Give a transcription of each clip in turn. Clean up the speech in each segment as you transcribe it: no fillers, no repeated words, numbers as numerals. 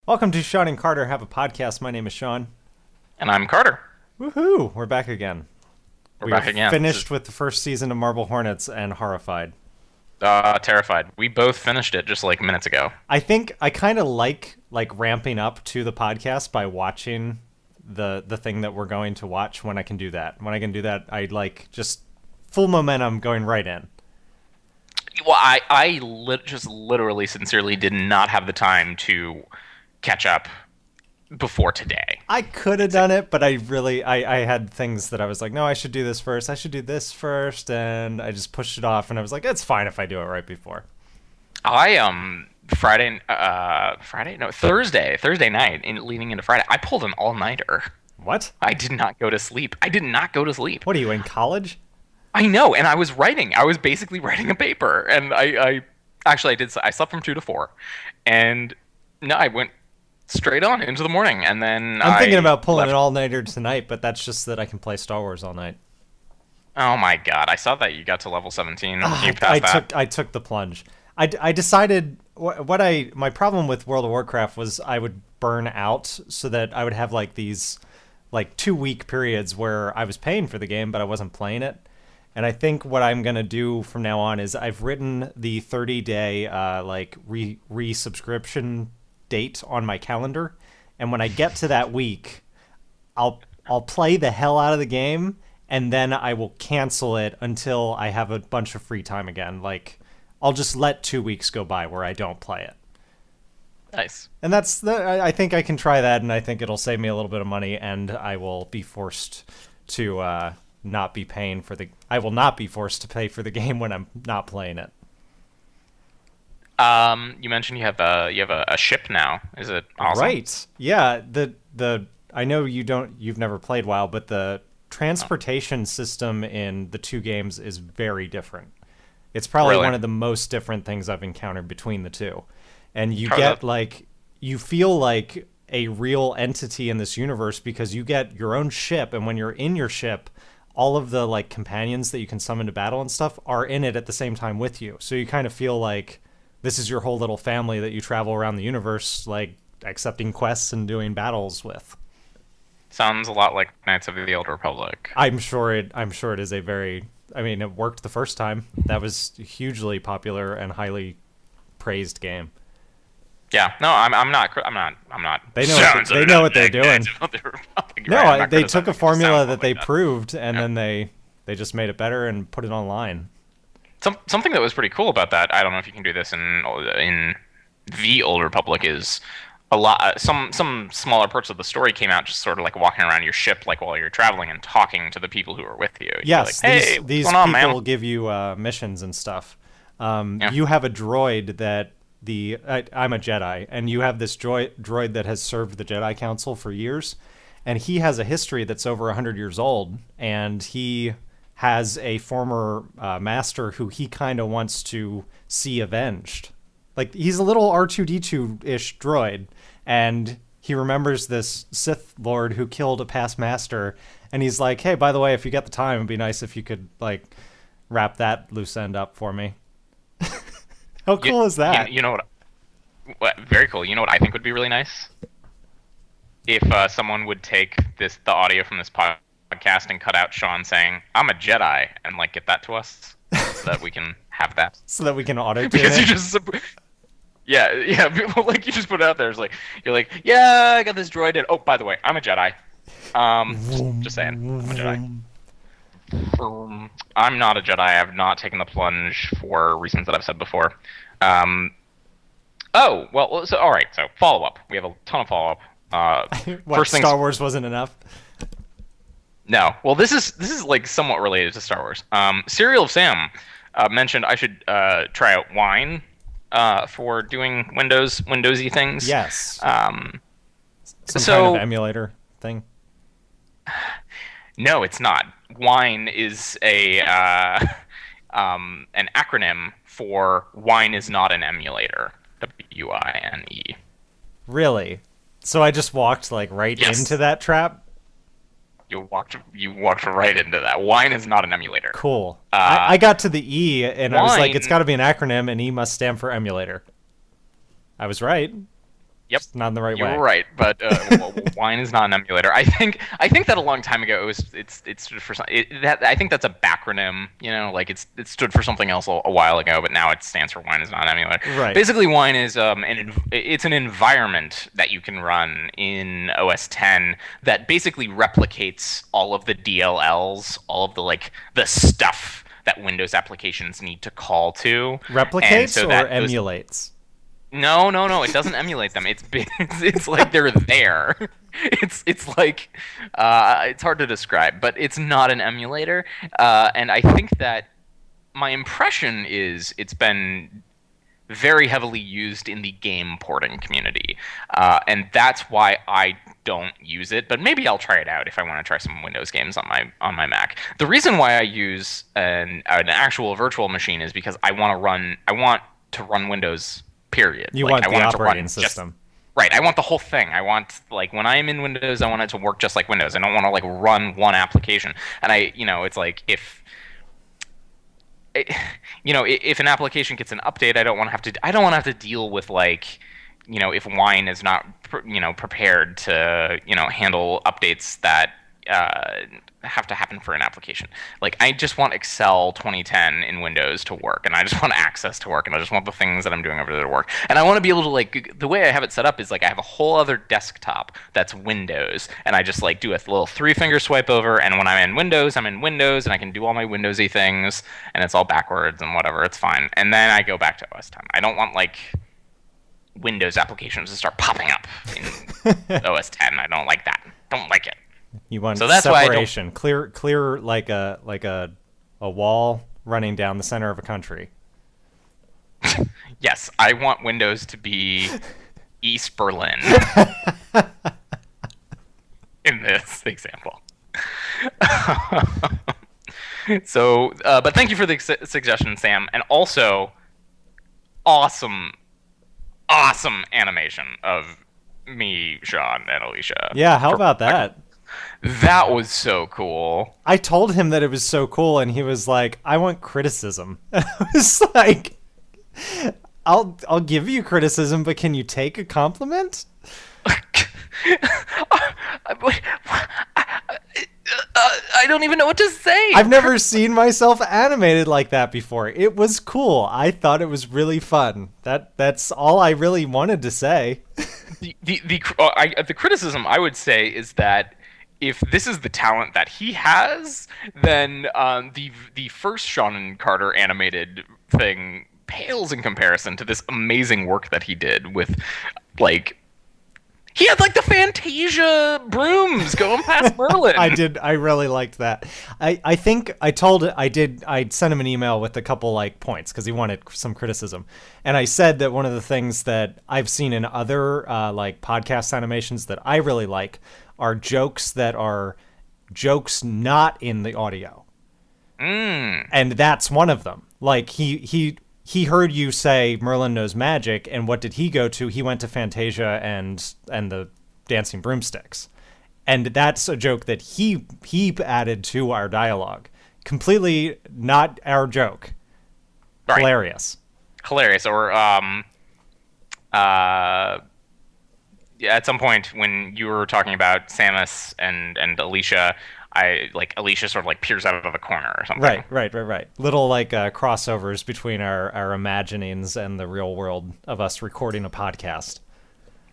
Welcome to Shawn and Carter Have a Podcast. My name is Shawn. And I'm Carter. Woohoo! We're back again. We're We back are again. finished with the first season of Marble Hornets and horrified. Terrified. We both finished it just like minutes ago. I think I kind of like ramping up to the podcast by watching the thing that we're going to watch when I can do that. When I can do that, I like just full momentum going right in. Well, just literally, sincerely did not have the time to catch up before today. I could have done it, but I had things that I was like, no, I should do this first. I should do this first, and I just pushed it off, and I was like, it's fine if I do it right before. Thursday night, leading into Friday, I pulled an all-nighter. What? I did not go to sleep. What are you in college? I know, and I was writing. I was basically writing a paper, and I did. I slept from 2 to 4, and no, I went straight on into the morning, and then I'm thinking about pulling an all-nighter tonight, but that's just that I can play Star Wars all night. Oh my god! I saw that you got to level 17. I took the plunge. I decided my problem with World of Warcraft was I would burn out, so that I would have like these 2-week periods where I was paying for the game but I wasn't playing it. And I think what I'm gonna do from now on is I've written the 30-day resubscription date on my calendar, and when I get to that week, I'll play the hell out of the game, and then I will cancel it until I have a bunch of free time again. Like, I'll just let 2 weeks go by where I don't play it. Nice. And I think I can try that, and I think it'll save me a little bit of money, and I will be forced to not be paying for the. I will not be forced to pay for the game when I'm not playing it. You mentioned you have a ship now. Is it awesome? Right. Yeah. I know you've never played WoW, but the transportation system in the two games is very different. It's probably Really? one of the most different things I've encountered between the two. And you get you feel like a real entity in this universe because you get your own ship, and when you're in your ship, all of the companions that you can summon to battle and stuff are in it at the same time with you. So you kind of feel like this is your whole little family that you travel around the universe, accepting quests and doing battles with. Sounds a lot like Knights of the Old Republic. I'm sure it is a very. I mean, it worked the first time. That was a hugely popular and highly praised game. Yeah. No, I'm not. They know what they're doing. No, they took a formula that they like proved, and then they just made it better and put it online. Something that was pretty cool about that, I don't know if you can do this in the Old Republic, is a lot. Some smaller parts of the story came out just sort of like walking around your ship, while you're traveling and talking to the people who are with you. Yes, like, hey, these what's going on, people man? give you missions and stuff. Yeah. You have a droid that I'm a Jedi, and you have this droid that has served the Jedi Council for years, and he has a history that's over 100 years old, and he has a former master who he kind of wants to see avenged. Like, he's a little R2-D2-ish droid, and he remembers this Sith Lord who killed a past master, and he's like, hey, by the way, if you get the time, it'd be nice if you could, wrap that loose end up for me. How cool is that? You know what? Very cool. You know what I think would be really nice? If someone would take the audio from this podcast and cut out Shawn saying, I'm a Jedi, and get that to us so that we can have that. So that we can auto-tune Because it? you just... Yeah, people, you just put it out there. It's you're like, yeah, I got this droid, and oh, by the way, I'm a Jedi. Just saying, I'm a Jedi. I'm not a Jedi. I have not taken the plunge for reasons that I've said before. Oh, well, so all right. So follow-up. We have a ton of follow-up. What, Star Wars wasn't enough? No. Well, this is somewhat related to Star Wars. Serial of Sam mentioned I should try out Wine for doing Windowsy things. Yes. Some So kind of emulator thing. no, it's not. Wine is an acronym for Wine is not an emulator. WINE. Really? So I just walked right Yes. into that trap? You walked right into that. Wine is not an emulator. Cool. I got to the E, and I was like, Wine- it's got to be an acronym, and E must stand for emulator. I was right. Yep, Just not in the right way. you're right, but Wine is not an emulator. I think that a long time ago it stood for I think that's a backronym. Like it stood for something else a while ago, but now it stands for Wine is not an emulator. Right. Basically, Wine is it's an environment that you can run in OS 10 that basically replicates all of the DLLs, all of the stuff that Windows applications need to call to. Replicates or emulates? No. It doesn't emulate them. It's like they're there. It's like it's hard to describe, but it's not an emulator. And I think that my impression is it's been very heavily used in the game porting community, and that's why I don't use it. But maybe I'll try it out if I want to try some Windows games on my Mac. The reason why I use an actual virtual machine is because I want to run Windows. Period. You want the operating system. Right. I want the whole thing. I want, when I am in Windows, I want it to work just like Windows. I don't want to run one application. And it's like if an application gets an update, I don't want to have to deal with if Wine is not prepared to handle updates that have to happen for an application. I just want Excel 2010 in Windows to work, and I just want Access to work, and I just want the things that I'm doing over there to work. And I want to be able to the way I have it set up is I have a whole other desktop that's Windows, and I just do a little 3-finger swipe over, and when I'm in Windows, and I can do all my Windowsy things, and it's all backwards and whatever, it's fine. And then I go back to OS 10. I don't want Windows applications to start popping up in OS 10. I don't like that. Don't like it. You want so that's separation, clear like a wall running down the center of a country. Yes, I want Windows to be East Berlin in this example. So, but thank you for the suggestion, Sam, and also awesome animation of me, Shawn, and Alicia. Yeah, how about that? That was so cool. I told him that it was so cool, and he was like, "I want criticism." I was like, "I'll give you criticism, but can you take a compliment?" I don't even know what to say. I've never seen myself animated like that before. It was cool. I thought it was really fun. That's all I really wanted to say. The criticism I would say is that if this is the talent that he has, then the first Shawn and Carter animated thing pales in comparison to this amazing work that he did with he had the Fantasia brooms going past Merlin. I really liked that. I think I sent him an email with a couple points because he wanted some criticism. And I said that one of the things that I've seen in other podcast animations that I really like are jokes that are jokes not in the audio. And that's one of them. He heard you say Merlin knows magic, and what did he go to? He went to Fantasia and the dancing broomsticks. And that's a joke that he added to our dialogue. Completely not our joke. Right. Hilarious. Or at some point when you were talking about Samus and Alicia, Alicia sort of peers out of the corner or something. Right. Little crossovers between our imaginings and the real world of us recording a podcast.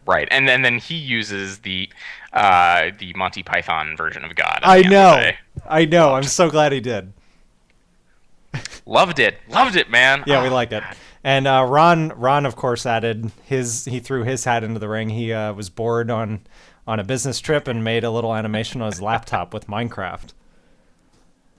Right, and then he uses the Monty Python version of God. I know. I'm so glad he did. Loved it, man. Yeah, we like it. And Ron of course added he threw his hat into the ring. He was bored on a business trip and made a little animation on his laptop with Minecraft.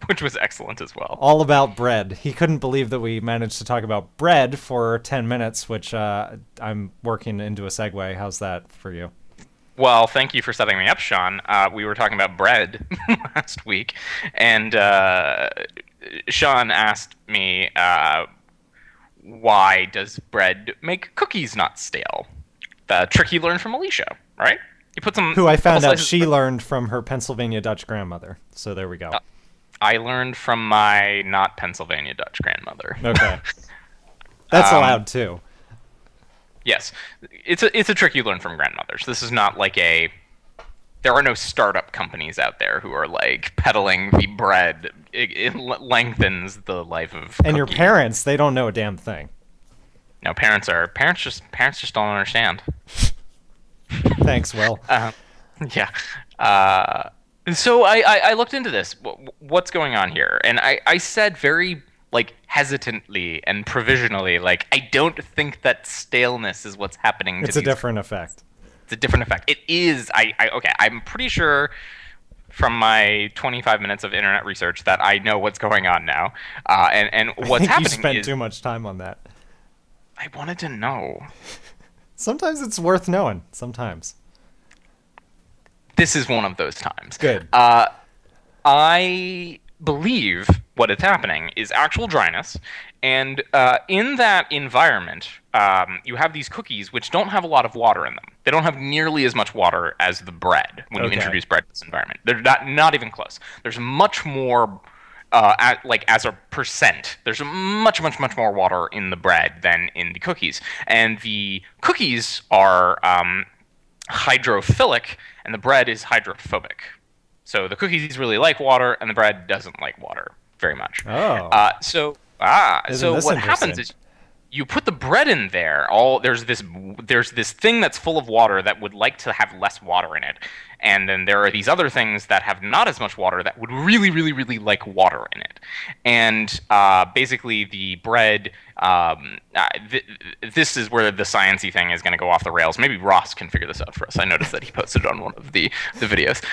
Which was excellent as well. All about bread. He couldn't believe that we managed to talk about bread for 10 minutes, which I'm working into a segue. How's that for you? Well, thank you for setting me up, Shawn. We were talking about bread last week, and Shawn asked me, why does bread make cookies not stale? The trick he learned from Alicia, right? You put some. Who I found out she learned from her Pennsylvania Dutch grandmother. So there we go. I learned from my not Pennsylvania Dutch grandmother. Okay. That's allowed too. Yes, it's a trick you learn from grandmothers. This is not like a. There are no startup companies out there who are like peddling the bread. It lengthens the life of. And your cookie. parents, they don't know a damn thing. No, parents just don't understand. Thanks, Will. Yeah. So I looked into this. What's going on here? And I said very like hesitantly and provisionally, like I don't think that staleness is what's happening. It's a different effect. It's a different effect. It is. Okay. I'm pretty sure from my 25 minutes of internet research that I know what's going on now. And what's happening You spent is too much time on that. I wanted to know. Sometimes it's worth knowing. Sometimes. This is one of those times. Good. I believe what is happening is actual dryness, and in that environment, you have these cookies which don't have a lot of water in them. They don't have nearly as much water as the bread when you introduce bread to this environment. They're not even close. There's much more, as a percent, there's much more water in the bread than in the cookies. And the cookies are hydrophilic, and the bread is hydrophobic. So the cookies really like water, and the bread doesn't like water very much. Oh. So Isn't this what happens is you put the bread in there. There's this thing that's full of water that would like to have less water in it, and then there are these other things that have not as much water that would really, really, really like water in it. And basically, the bread. This is where the sciencey thing is going to go off the rails. Maybe Ross can figure this out for us. I noticed that he posted on one of the videos.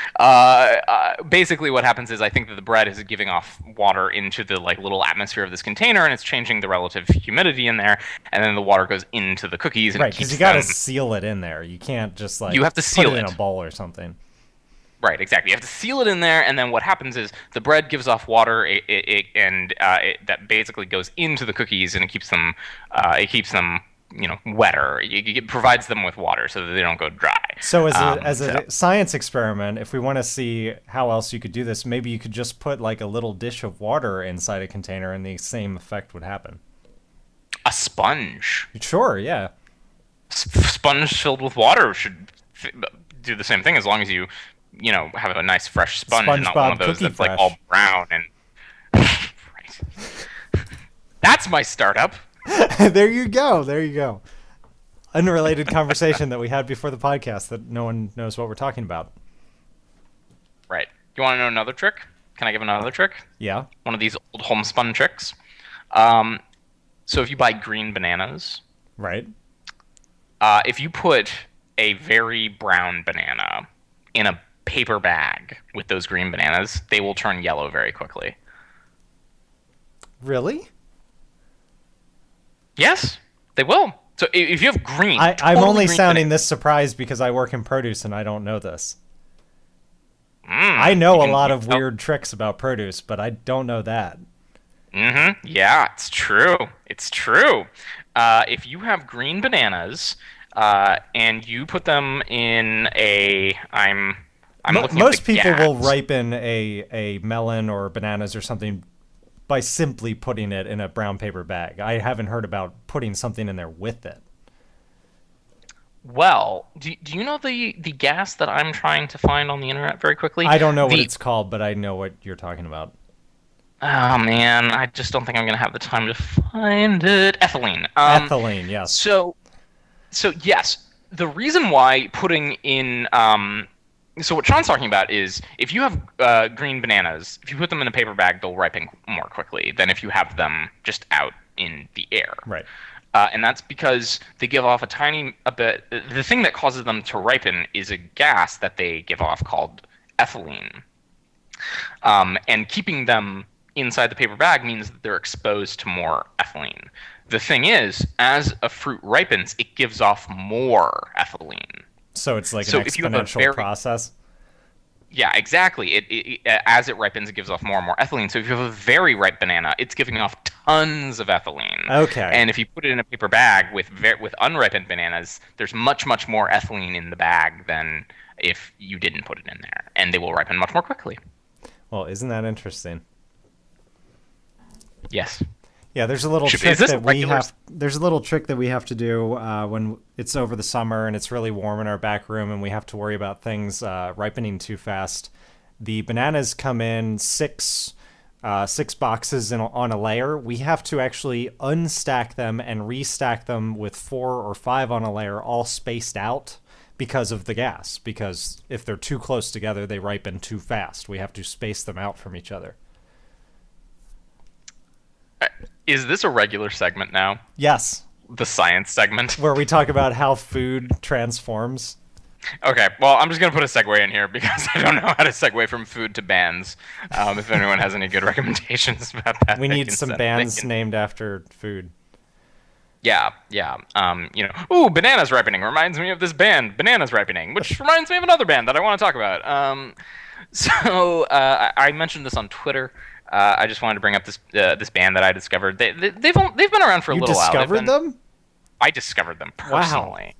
Basically, what happens is I think that the bread is giving off water into the like little atmosphere of this container, and it's changing the relative humidity in there. And then the water goes into the cookies. And right, because you got to seal it in there. You can't just like you have to seal put it in a bowl or something. Right, exactly. You have to seal it in there, and then what happens is the bread gives off water, that basically goes into the cookies, and it keeps them, wetter. It provides them with water so that they don't go dry. So as a science experiment, if we want to see how else you could do this, maybe you could just put like a little dish of water inside a container, and the same effect would happen. A sponge. Sure, yeah. Sponge filled with water should do the same thing as long as you have a nice fresh sponge and not one of those that's like all brown and. Right. That's my startup. There you go. Unrelated conversation that we had before the podcast that no one knows what we're talking about. Right. You want to know another trick? Can I give another trick? Yeah. One of these old homespun tricks. So if you buy green bananas. Right. If you put a very brown banana in a paper bag with those green bananas, they will turn yellow very quickly. Really? Yes, they will. So if you have green, I'm only green sounding bananas, this surprised because I work in produce and I don't know this. I know a lot of weird tricks about produce, but I don't know that. Mm-hmm. Yeah, it's true. It's true. If you have green bananas and you put them in a, most people will ripen a melon or bananas or something by simply putting it in a brown paper bag. I haven't heard about putting something in there with it. Well, do you know the gas that I'm trying to find on the internet very quickly? I don't know what it's called, but I know what you're talking about. Oh, man, I just don't think I'm going to have the time to find it. Ethylene. Ethylene, yes. So yes, the reason why putting in... So what Sean's talking about is if you have green bananas, if you put them in a paper bag, they'll ripen more quickly than if you have them just out in the air. Right. And that's because they give off a bit... The thing that causes them to ripen is a gas that they give off called ethylene. And keeping them inside the paper bag means that they're exposed to more ethylene. The thing is, as a fruit ripens, it gives off more ethylene. So it's like an exponential process? Yeah, exactly. As it ripens, it gives off more and more ethylene. So if you have a very ripe banana, it's giving off tons of ethylene. Okay. And if you put it in a paper bag with unripened bananas, there's much more ethylene in the bag than if you didn't put it in there. And they will ripen much more quickly. Well, isn't that interesting? Yes. Yeah, there's a little Is trick this that we regular- have. There's a little trick that we have to do when it's over the summer and it's really warm in our back room, and we have to worry about things ripening too fast. The bananas come in six boxes on a layer. We have to actually unstack them and restack them with 4 or 5 on a layer, all spaced out because of the gas. Because if they're too close together, they ripen too fast. We have to space them out from each other. Is this a regular segment now? Yes. The science segment? Where we talk about how food transforms. Okay, well, I'm just going to put a segue in here because I don't know how to segue from food to bands. If anyone has any good recommendations about that. We need some bands named after food. Yeah. Ooh, Bananas Ripening reminds me of this band, Bananas Ripening, which reminds me of another band that I want to talk about. I mentioned this on Twitter. I just wanted to bring up this band that I discovered. They've been around for a little while. You discovered them? I discovered them personally. Wow.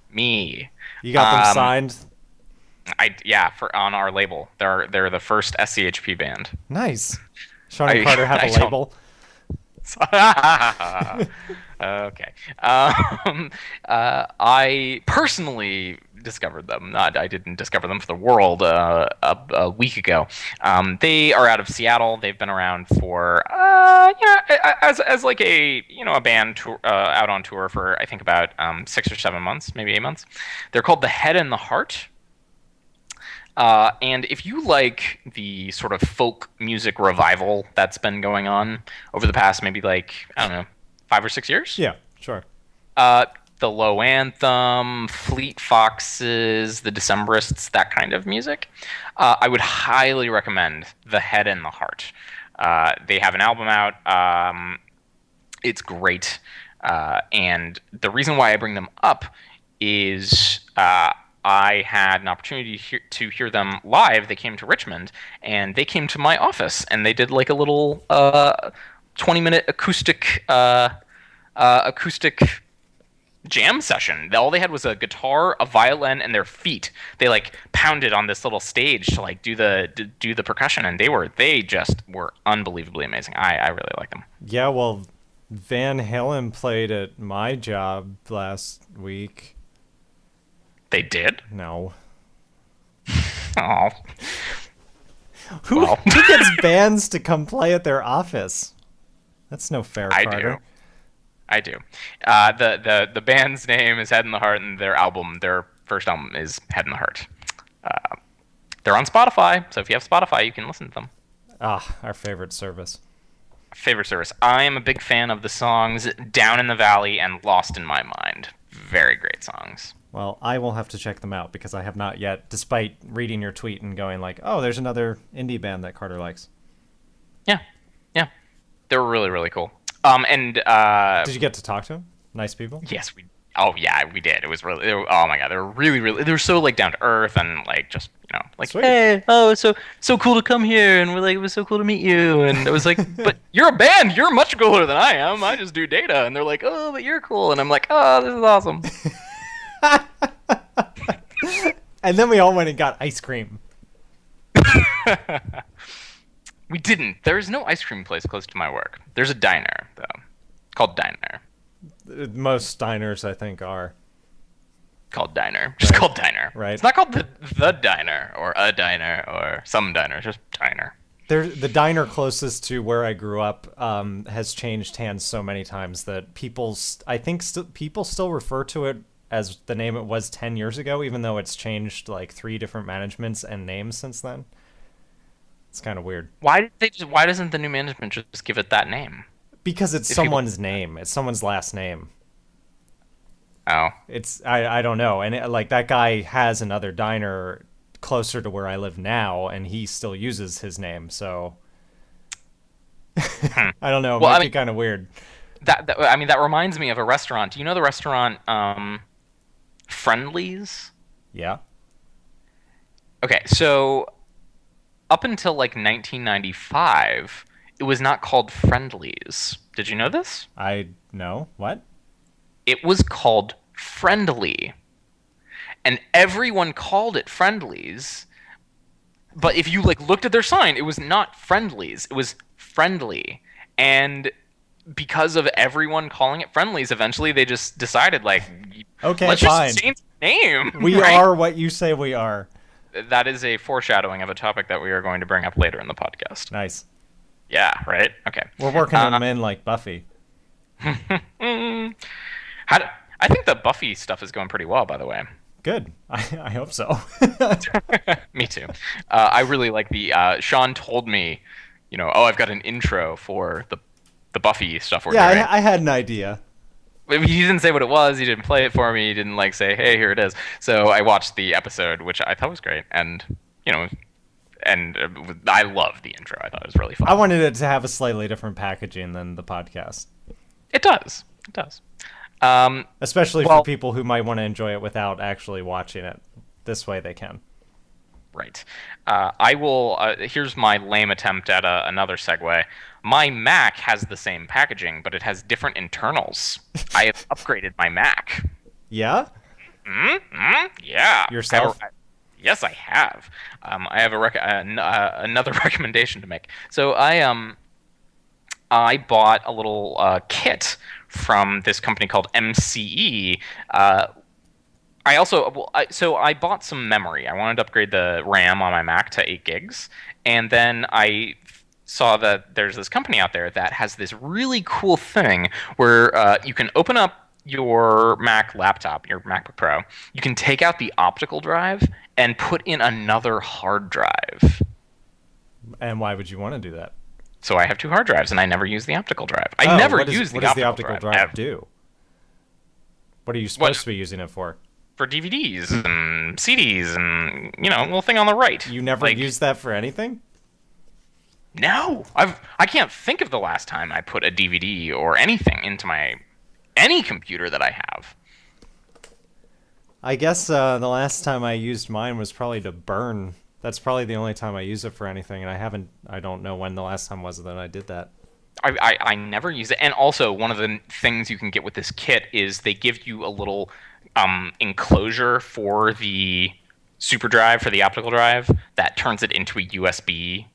Me. You got them signed? On our label. They're the first SCHP band. Nice. Shawn and Carter have a label. Okay. I personally discovered them. I didn't discover them for the world a week ago. They are out of Seattle. They've been around for as like a band out on tour for I think about 6 or 7 months, maybe 8 months. They're called The Head and the Heart. And if you like the sort of folk music revival that's been going on over the past maybe 5 or 6 years. Yeah, sure. The Low Anthem, Fleet Foxes, the Decemberists, that kind of music. I would highly recommend The Head and the Heart. They have an album out. It's great. And the reason why I bring them up is I had an opportunity to hear them live. They came to Richmond, and they came to my office, and they did like a little 20-minute acoustic jam session. All they had was a guitar, a violin, and their feet. They pounded on this little stage to do the percussion, and they just were unbelievably amazing. I really like them. Yeah, well, Van Halen played at my job last week. They did? No. Oh. Who gets bands to come play at their office? That's no fair, Carter. I do. The band's name is Head and the Heart, and their first album is Head and the Heart. They're on Spotify, so if you have Spotify, you can listen to them. Our favorite service. I am a big fan of the songs Down in the Valley and Lost in My Mind. Very great songs. Well, I will have to check them out because I have not yet, despite reading your tweet and going oh, there's another indie band that Carter likes. Yeah. They're really, really cool. Did you get to talk to them? Nice people? Yes, we did. It was really, oh my god, they were really, really, they were so down to earth and just, Sweet. hey, oh, it's so cool to come here, and we're it was so cool to meet you, and it was but you're a band, you're much cooler than I am, I just do data, and they're oh, but you're cool, and I'm oh, this is awesome. And then we all went and got ice cream. We didn't. There's no ice cream place close to my work. There's a diner, though, called Diner. Most diners, I think, are. Called Diner. Just called Diner. Right. It's not called the Diner, or a diner, or some diner. It's just Diner. The diner closest to where I grew up has changed hands so many times that people still refer to it as the name it was 10 years ago, even though it's changed 3 different managements and names since then. It's kind of weird. Why doesn't the new management just give it that name? Because it's someone's name. It's someone's last name. Oh. It's I don't know. And that guy has another diner closer to where I live now, and he still uses his name. So I don't know. It might be kind of weird. That reminds me of a restaurant. Do you know the restaurant Friendly's? Yeah. Okay, so up until 1995, it was not called Friendly's. Did you know this? I know. What? It was called Friendly. And everyone called it Friendly's. But if you looked at their sign, it was not Friendly's. It was Friendly. And because of everyone calling it friendlies, eventually they just decided, like, Okay, let's fine. just change the name. We right? are what you say we are. That is a foreshadowing of a topic that we are going to bring up later in the podcast. Nice. Yeah, right? Okay. We're working them in like Buffy. I think the Buffy stuff is going pretty well, by the way. Good. I hope so. Me too. I really like the Shawn told me, I've got an intro for the Buffy stuff we're doing. I had an idea. He didn't say what it was. He didn't play it for me. He didn't say, "Hey, here it is." So I watched the episode, which I thought was great, and I loved the intro. I thought it was really fun. I wanted it to have a slightly different packaging than the podcast. It does. It does. Especially for people who might want to enjoy it without actually watching it. This way they can. Right. I will. Here's my lame attempt at another segue. My Mac has the same packaging, but it has different internals. I have upgraded my Mac. Yeah? Yeah. Yourself? Yes, I have. I have another recommendation to make. So I bought a little kit from this company called MCE. I bought some memory. I wanted to upgrade the RAM on my Mac to 8 gigs, and then I saw that there's this company out there that has this really cool thing where you can open up your Mac laptop, your MacBook Pro. You can take out the optical drive and put in another hard drive. And why would you want to do that? So I have 2 hard drives, and I never use the optical drive. I never use the optical drive. What does the optical drive do? What are you supposed to be using it for? For DVDs and CDs and, little thing on the right. You never use that for anything? No. I can't think of the last time I put a DVD or anything into any computer that I have. I guess the last time I used mine was probably to burn. That's probably the only time I use it for anything, and I don't know when the last time was that I did that. I never use it. And also, one of the things you can get with this kit is they give you a little enclosure for the super drive, for the optical drive, that turns it into a USB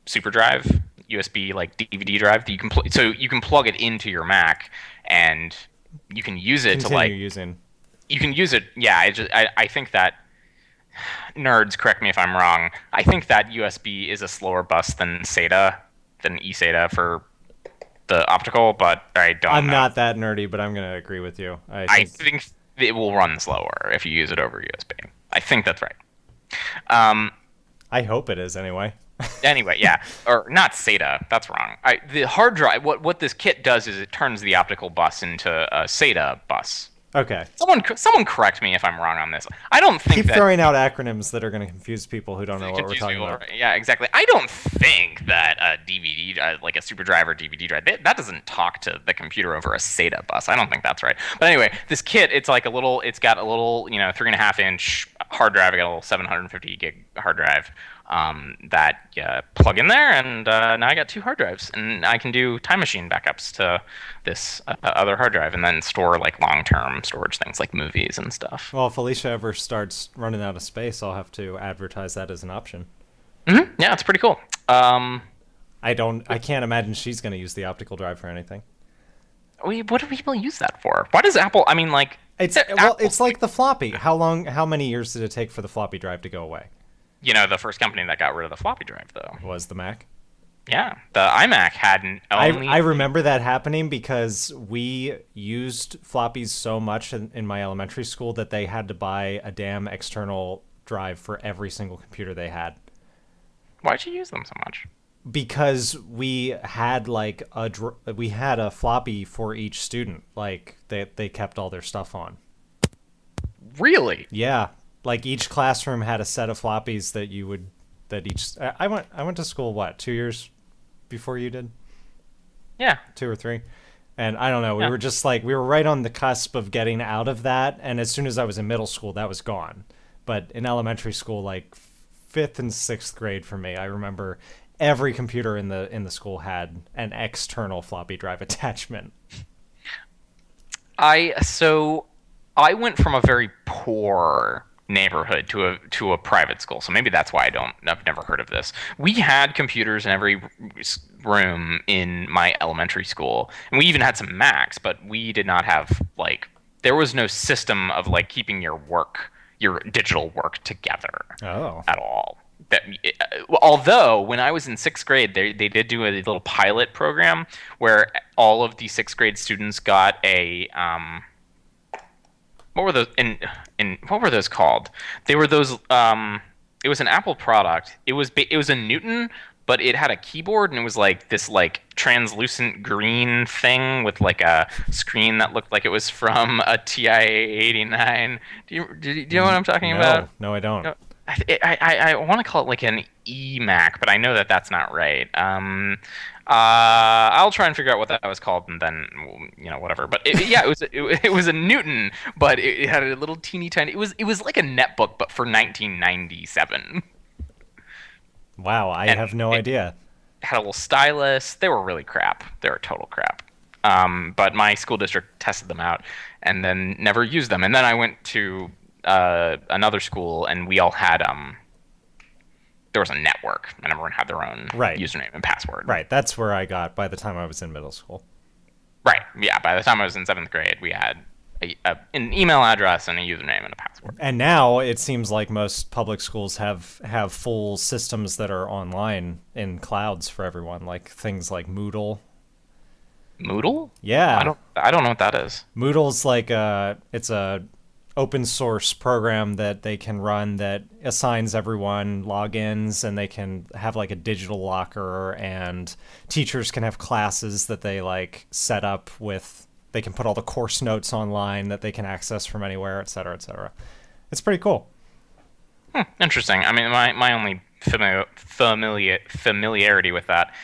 super drive, USB DVD drive that you can so you can plug it into your Mac, and you can use it You can use it. Yeah, I think that nerds, correct me if I'm wrong. I think that USB is a slower bus than eSATA for the optical, but I don't. I'm not that nerdy, but I'm going to agree with you. I think it will run slower if you use it over USB. I think that's right. I hope it is anyway. Anyway, yeah, or not SATA. That's wrong. The hard drive. What this kit does is it turns the optical bus into a SATA bus. Okay. Someone correct me if I'm wrong on this. I don't think Keep throwing out acronyms that are going to confuse people who don't know what we're talking about. Yeah, exactly. I don't think that a DVD, like a super drive or DVD drive, that doesn't talk to the computer over a SATA bus. I don't think that's right. But anyway, this kit, it's got a little 3.5-inch hard drive. I got a little 750 gig hard drive that you plug in there, and now I got 2 hard drives, and I can do Time Machine backups to this other hard drive, and then store long-term storage things like movies and stuff. Well, if Alicia ever starts running out of space, I'll have to advertise that as an option. Mm-hmm. Yeah, it's pretty cool. I can't imagine she's going to use the optical drive for anything. What do people use that for? Why does Apple? I mean, it's like the floppy. How many years did it take for the floppy drive to go away? The first company that got rid of the floppy drive, though, was the Mac. Yeah, the iMac hadn't only... I remember that happening because we used floppies so much in my elementary school that they had to buy a damn external drive for every single computer they had. Why'd you use them so much? Because we had a floppy for each student. They kept all their stuff on. Really? Yeah. Each classroom had a set of floppies I went to school 2 years before you did? Yeah. 2 or 3. And I don't know, we were just we were right on the cusp of getting out of that, and as soon as I was in middle school that was gone. But in elementary school, 5th and 6th grade for me, I remember every computer in the school had an external floppy drive attachment. I went from a very poor neighborhood to a private school. So maybe that's why I've never heard of this. We had computers in every room in my elementary school, and we even had some Macs, but we did not have like there was no system of like keeping your digital work together at all. Although when I was in 6th grade, they did do a little pilot program where all of the 6th grade students got a what were those what were those called? They were those it was an Apple product. It was a Newton, but it had a keyboard and it was like this like translucent green thing with like a screen that looked like it was from a TI-89. Do you know what I'm talking about? No, I don't. I want to call it like an eMac, but I know that that's not right. I'll try and figure out what that was called, and then whatever. But it was a Newton, but it had a little teeny tiny. It was like a netbook, but for 1997. Wow, I have no idea. Had a little stylus. They were really crap. They were total crap. But my school district tested them out, and then never used them. And then I went to another school, and we all had there was a network, and everyone had their own username and password. Right, that's where I got by the time I was in middle school. Right, yeah. By the time I was in 7th grade, we had an email address and a username and a password. And now it seems like most public schools have full systems that are online in clouds for everyone, like things like Moodle. Moodle? Yeah. I don't know what that is. Moodle's like it's a open source program that they can run that assigns everyone logins, and they can have like a digital locker, and teachers can have classes that they like set up with. They can put all the course notes online that they can access from anywhere, et cetera, et cetera. It's pretty cool. Interesting. I mean, my only familiarity with that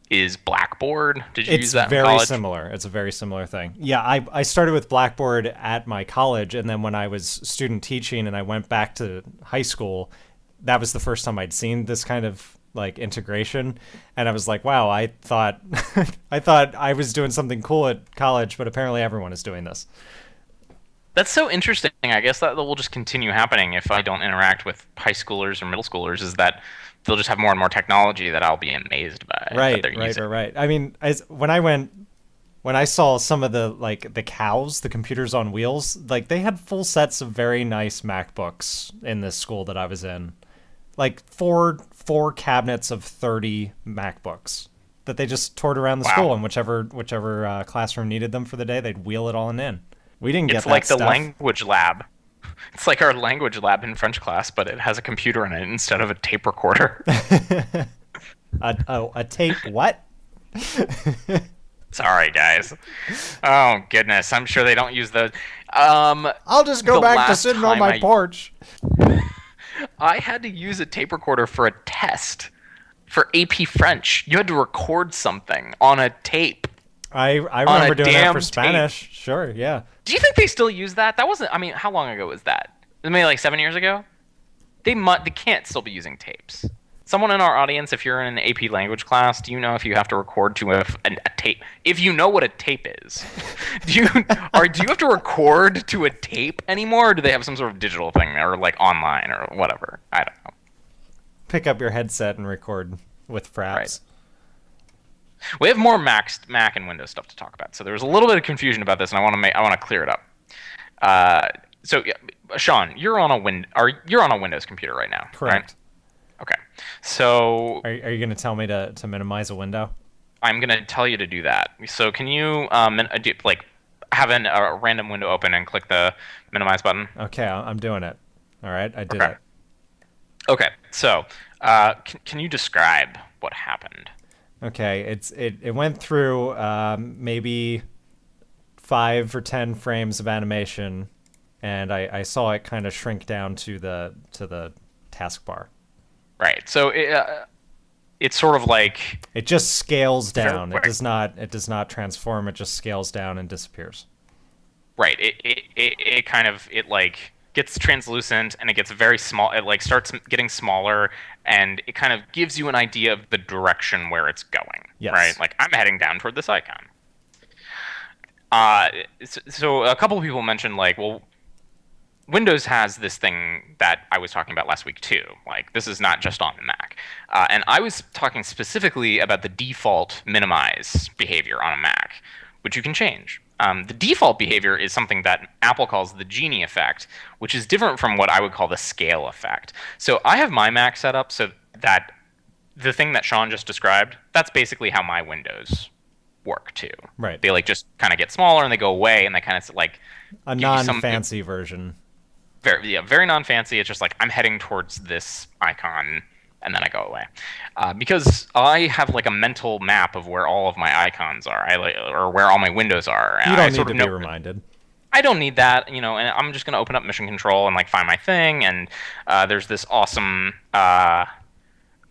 is Blackboard. Did you use that in college? It's very similar. It's a very similar thing. Yeah, I started with Blackboard at my college, and then when I was student teaching and I went back to high school, that was the first time I'd seen this kind of like integration, and I was like, wow, I thought I was doing something cool at college, but apparently everyone is doing this. That's so interesting. I guess that will just continue happening if I don't interact with high schoolers or middle schoolers, is that they'll just have more and more technology that I'll be amazed by. Right. I mean, when I saw some of the cows, the computers on wheels, like they had full sets of very nice MacBooks in this school that I was in. Like four cabinets of 30 MacBooks that they just toured around the school, and whichever classroom needed them for the day, they'd wheel it all in. We didn't get that stuff. It's like the language lab. It's like our language lab in French class, but it has a computer in it instead of a tape recorder. A tape what? Sorry, guys. Oh, goodness. I'm sure they don't use those. I'll just go back to sitting on my porch. I had to use a tape recorder for a test for AP French. You had to record something on a tape. I remember doing that for Spanish. Tape. Sure, yeah. Do you think they still use that? That wasn't. I mean, how long ago was that? Maybe like 7 years ago. They can't still be using tapes. Someone in our audience, if you're in an AP language class, do you know if you have to record to a tape? If you know what a tape is, do you have to record to a tape anymore? Or do they have some sort of digital thing, or like online or whatever? I don't know. Pick up your headset and record with fraps. Right. We have more Mac and Windows stuff to talk about, so there was a little bit of confusion about this, and I want to clear it up. So, Shawn, you're on a Windows computer right now, correct? Right? Okay. So, are you going to tell me to minimize a window? I'm going to tell you to do that. So, can you have a random window open and click the minimize button? Okay, I'm doing it. All right, I did it. Okay. So, can you describe what happened? Okay, it went through maybe 5 or 10 frames of animation, and I saw it kind of shrink down to the taskbar. Right. So it's sort of like it just scales down. It does not transform. It just scales down and disappears. Right. It kind of gets translucent, and it gets very small. It starts getting smaller, and it kind of gives you an idea of the direction where it's going. Yes. Right. Like, I'm heading down toward this icon. So a couple of people mentioned, like, well, Windows has this thing that I was talking about last week too. Like, this is not just on the Mac. And I was talking specifically about the default minimize behavior on a Mac, which you can change. The default behavior is something that Apple calls the Genie effect, which is different from what I would call the scale effect. So I have my Mac set up so that the thing that Shawn just described, that's basically how my Windows work too. Right. They like just kind of get smaller and they go away, and they kind of like a non-fancy version. Very non-fancy. It's just like I'm heading towards this icon, and then I go away, because I have like a mental map of where all of my icons are, or where all my windows are. You don't need to be reminded. I don't need that, and I'm just going to open up Mission Control and like find my thing, and there's this awesome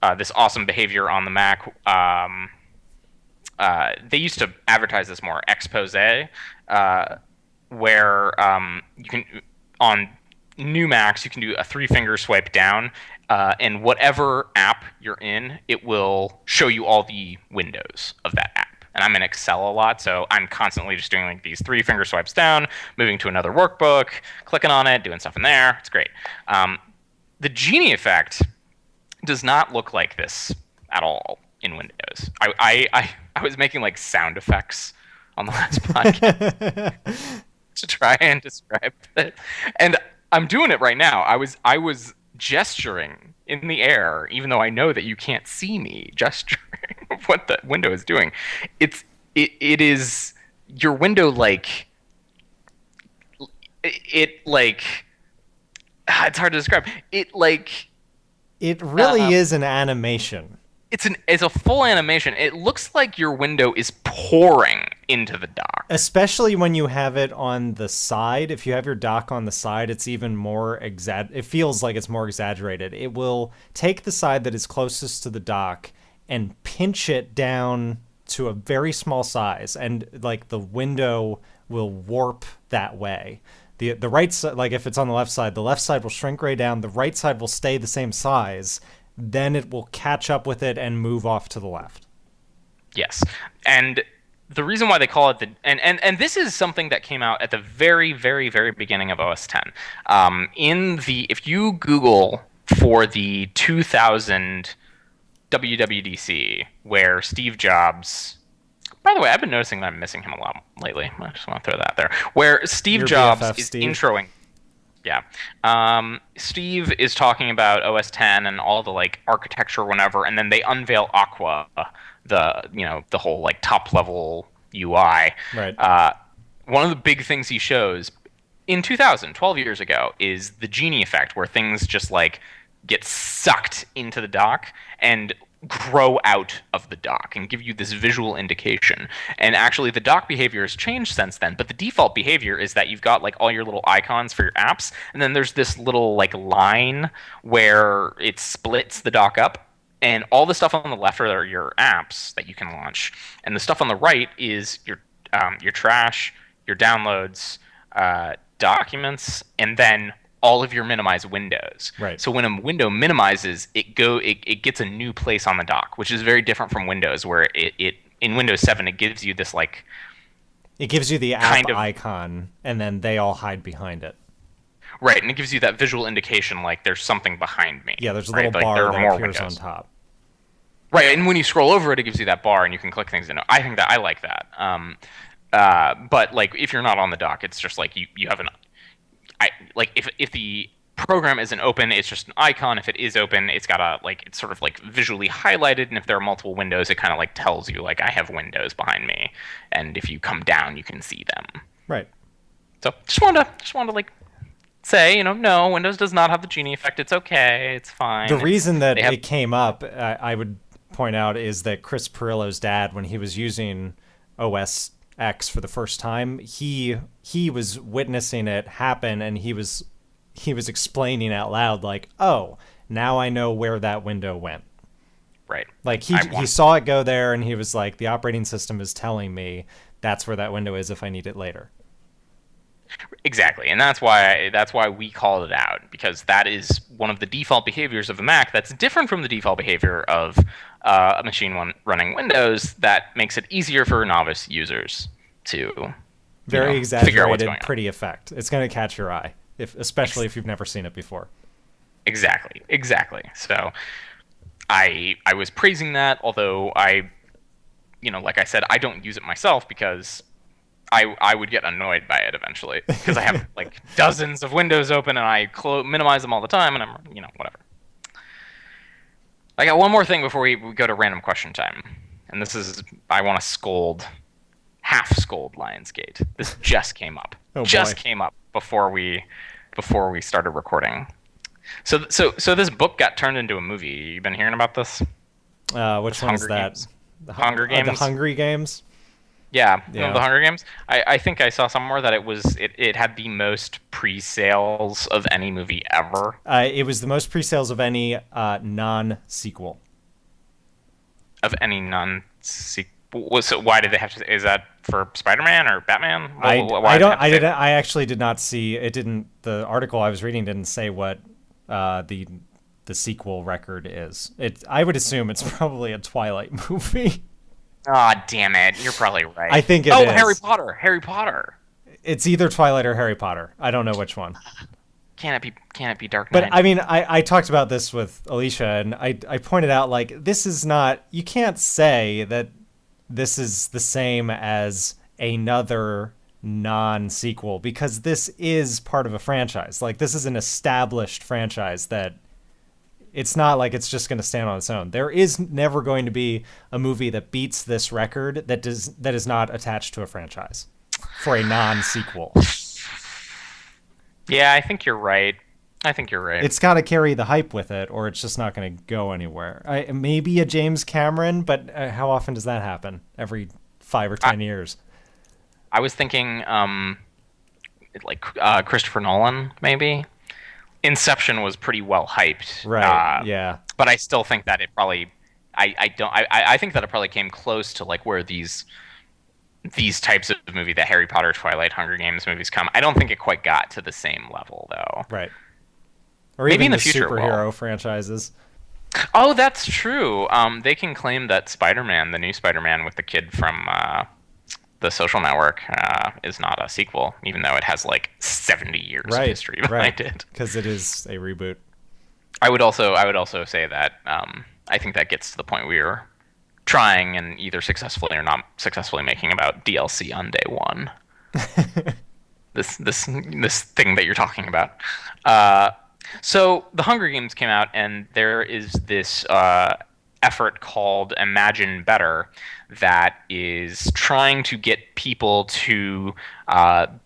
behavior on the Mac. They used to advertise this more, expose, where you can, on new Macs, you can do a 3-finger swipe down, and whatever app you're in, it will show you all the windows of that app. And I'm in Excel a lot, so I'm constantly just doing like these 3-finger swipes down, moving to another workbook, clicking on it, doing stuff in there. It's great. The Genie effect does not look like this at all in Windows. I was making like sound effects on the last podcast to try and describe it, and I'm doing it right now. I was gesturing in the air, even though I know that you can't see me gesturing of what the window is doing. It is your window like it's hard to describe. It really is an animation. It's a full animation. It looks like your window is pouring into the dock. Especially when you have it on the side. If you have your dock on the side, it's even more it feels like it's more exaggerated. It will take the side that is closest to the dock and pinch it down to a very small size, and like the window will warp that way. The right side, like if it's on the left side will shrink right down. The right side will stay the same size. Then it will catch up with it and move off to the left. Yes. And the reason why they call it and this is something that came out at the very, very, very beginning of OS X. If you Google for the 2000 WWDC, where Steve Jobs, by the way, I've been noticing that I'm missing him a lot lately. I just want to throw that there. Where Steve Jobs BFF, is Steve. introing. Yeah. Steve is talking about OS X and all the like architecture, whatever, and then they unveil Aqua, the whole like top level UI. Right. One of the big things he shows in 2000, 12 years ago, is the Genie effect, where things just like get sucked into the dock and grow out of the dock and give you this visual indication. And actually the dock behavior has changed since then, but the default behavior is that you've got like all your little icons for your apps, and then there's this little like line where it splits the dock up, and all the stuff on the left are your apps that you can launch, and the stuff on the right is your trash, your downloads, documents, and then all of your minimized windows. Right. So when a window minimizes, it gets a new place on the dock, which is very different from Windows, where it in Windows 7 it gives you this like, it gives you the app icon, and then they all hide behind it. Right, and it gives you that visual indication like there's something behind me. Yeah, there's a right? little like, bar that appears windows on top. Right, and when you scroll over it, it gives you that bar, and you can click things in. I think that I like that. But like if you're not on the dock, it's just like you have an. If the program isn't open, it's just an icon. If it is open, it's got it's sort of like visually highlighted, and if there are multiple windows, it kind of like tells you like I have windows behind me, and if you come down, you can see them. Right. So just wanted to like say, no, Windows does not have the Genie effect. It's okay. It's fine. The reason that it came up, I would point out, is that Chris Pirillo's dad, when he was using OS X for the first time, he was witnessing it happen, and he was explaining out loud like, oh, now I know where that window went. Right. Like he saw it go there, and he was like, the operating system is telling me that's where that window is if I need it later. Exactly, and that's why we called it out, because that is one of the default behaviors of a Mac that's different from the default behavior of a machine running Windows, that makes it easier for novice users to very figure out what's exaggerated, going on. pretty effect. It's going to catch your eye. especially if you've never seen it before. Exactly. So I was praising that, although like I said, I don't use it myself because I would get annoyed by it eventually because I have like dozens of windows open and I minimize them all the time and I'm whatever. I got one more thing before we go to random question time, and this is I want to half scold Lionsgate. This just came up. Came up before we started recording. So this book got turned into a movie. You been hearing about this? Which one is that? Games. The Hunger Games. The Hungry Games. Yeah. The Hunger Games. I think I saw somewhere that it had the most pre-sales of any movie ever. It was the most pre-sales of any non-sequel. Of any non-sequel. So why did they have to? Is that for Spider-Man or Batman? I actually did not see it. The article I was reading didn't say what the sequel record is. I would assume it's probably a Twilight movie. Aw, damn it. You're probably right. I think it is. Oh, Harry Potter. It's either Twilight or Harry Potter. I don't know which one. Can it be Dark Knight? But I mean, I talked about this with Alicia, and I pointed out, like, this is not... You can't say that this is the same as another non-sequel, because this is part of a franchise. Like, this is an established franchise that... It's not like it's just going to stand on its own. There is never going to be a movie that beats this record that is not attached to a franchise for a non-sequel. Yeah, I think you're right. It's got to carry the hype with it, or it's just not going to go anywhere. Maybe a James Cameron, but how often does that happen? Every 5 or 10 years. I was thinking, Christopher Nolan, maybe. Inception was pretty well hyped, right? Yeah, but I still think that it probably, I think that it probably came close to like where these types of movie, the Harry Potter, Twilight, Hunger Games movies come. I don't think it quite got to the same level though. Right. Or maybe even in the future, superhero franchises. Oh, that's true. They can claim that Spider-Man, the new Spider-Man with the kid from The Social Network, is not a sequel, even though it has like 70 years of history behind it. Because it is a reboot. I would also say that I think that gets to the point we are trying and either successfully or not successfully making about DLC on day one. this thing that you're talking about. So the Hunger Games came out, and there is this effort called Imagine Better that is trying to get people to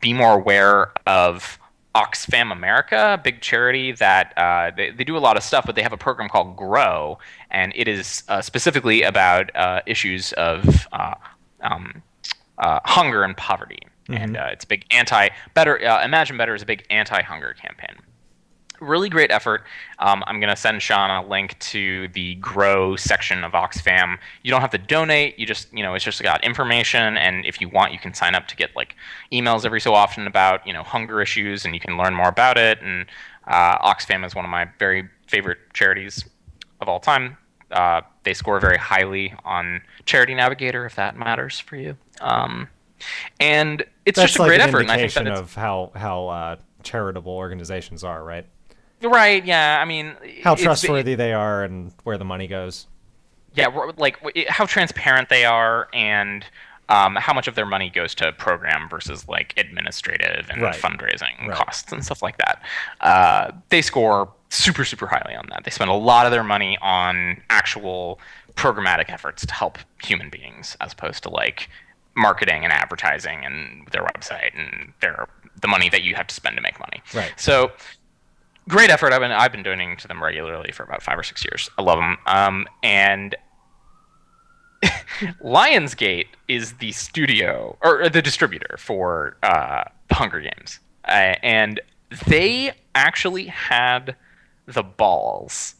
be more aware of Oxfam America, a big charity that they do a lot of stuff, but they have a program called Grow, and it is specifically about issues of hunger and poverty. Mm-hmm. And it's a big Imagine Better is a big anti-hunger campaign. Really great effort. I'm going to send Shawn a link to the Grow section of Oxfam. You don't have to donate. You just, it's just got information. And if you want, you can sign up to get like emails every so often about, hunger issues, and you can learn more about it. And Oxfam is one of my very favorite charities of all time. They score very highly on Charity Navigator, if that matters for you. And it's That's just a like great an effort. And I think indication that of how charitable organizations are, right? Right, yeah. I mean, how trustworthy they are and where the money goes. Yeah, like how transparent they are, and how much of their money goes to program versus like administrative and fundraising costs and stuff like that. They score super, super highly on that. They spend a lot of their money on actual programmatic efforts to help human beings, as opposed to like marketing and advertising and their website and the money that you have to spend to make money. Right. So. Great effort. I've been donating to them regularly for about 5 or 6 years. I love them. And Lionsgate is the studio or the distributor for the Hunger Games, and they actually had the balls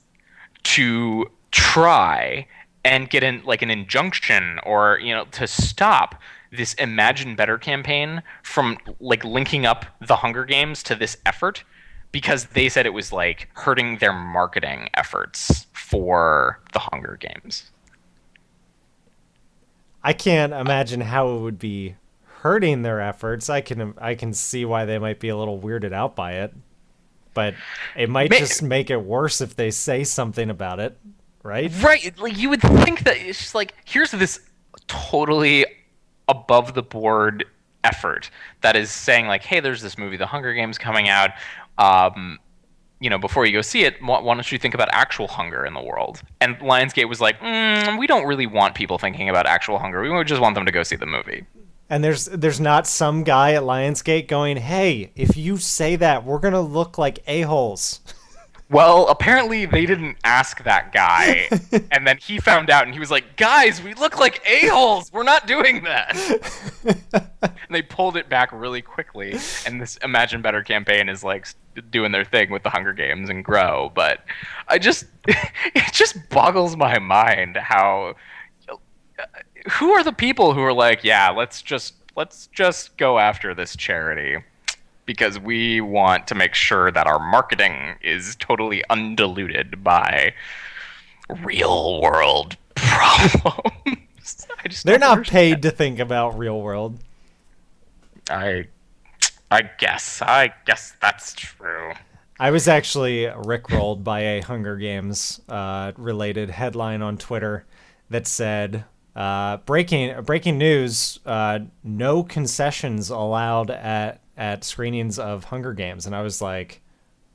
to try and get an injunction or to stop this Imagine Better campaign from like linking up the Hunger Games to this effort. Because they said it was like hurting their marketing efforts for the Hunger Games. I can't imagine how it would be hurting their efforts, I can see why they might be a little weirded out by it. But it might just make it worse if they say something about it, right? Right. Like, you would think that it's just like, here's this totally above the board effort that is saying like, hey, there's this movie, The Hunger Games, coming out. Before you go see it, why don't you think about actual hunger in the world? And Lionsgate was like, we don't really want people thinking about actual hunger. We just want them to go see the movie. And there's not some guy at Lionsgate going, hey, if you say that, we're going to look like a-holes. Well, apparently they didn't ask that guy. And then he found out and he was like, guys, we look like a-holes. We're not doing that. And they pulled it back really quickly. And this Imagine Better campaign is like doing their thing with the Hunger Games and Grow. But it just boggles my mind how... who are the people who are like, yeah, let's just go after this charity because we want to make sure that our marketing is totally undiluted by real world problems. They're not paid to think about real world. I guess that's true. I was actually rickrolled by a Hunger Games related headline on Twitter that said, breaking news, no concessions allowed at screenings of Hunger Games. And I was like,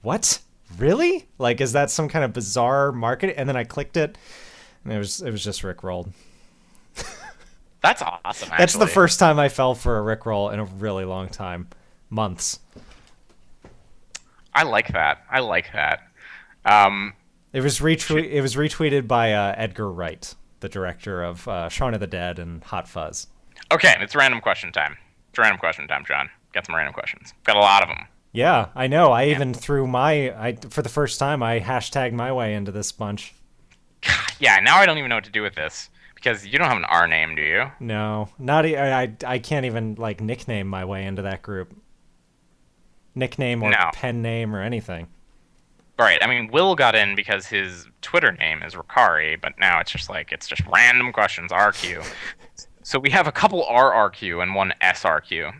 what? Really? Like, is that some kind of bizarre market? And then I clicked it and it was just rickrolled. That's awesome, actually. That's the first time I fell for a rickroll in a really long time. Months. I like that. It was retweeted by Edgar Wright, the director of Shaun of the Dead and Hot Fuzz. Okay, it's random question time. It's random question time, John. Got some random questions. Got a lot of them. Yeah, I know. I even threw for the first time, I hashtagged my way into this bunch. Yeah, now I don't even know what to do with this. Because you don't have an R name, do you? No, not I can't even like nickname my way into that group. Nickname or pen name or anything. Right. I mean, Will got in because his Twitter name is Ricari, but now it's just random questions, RQ. So we have a couple RRQ and one SRQ.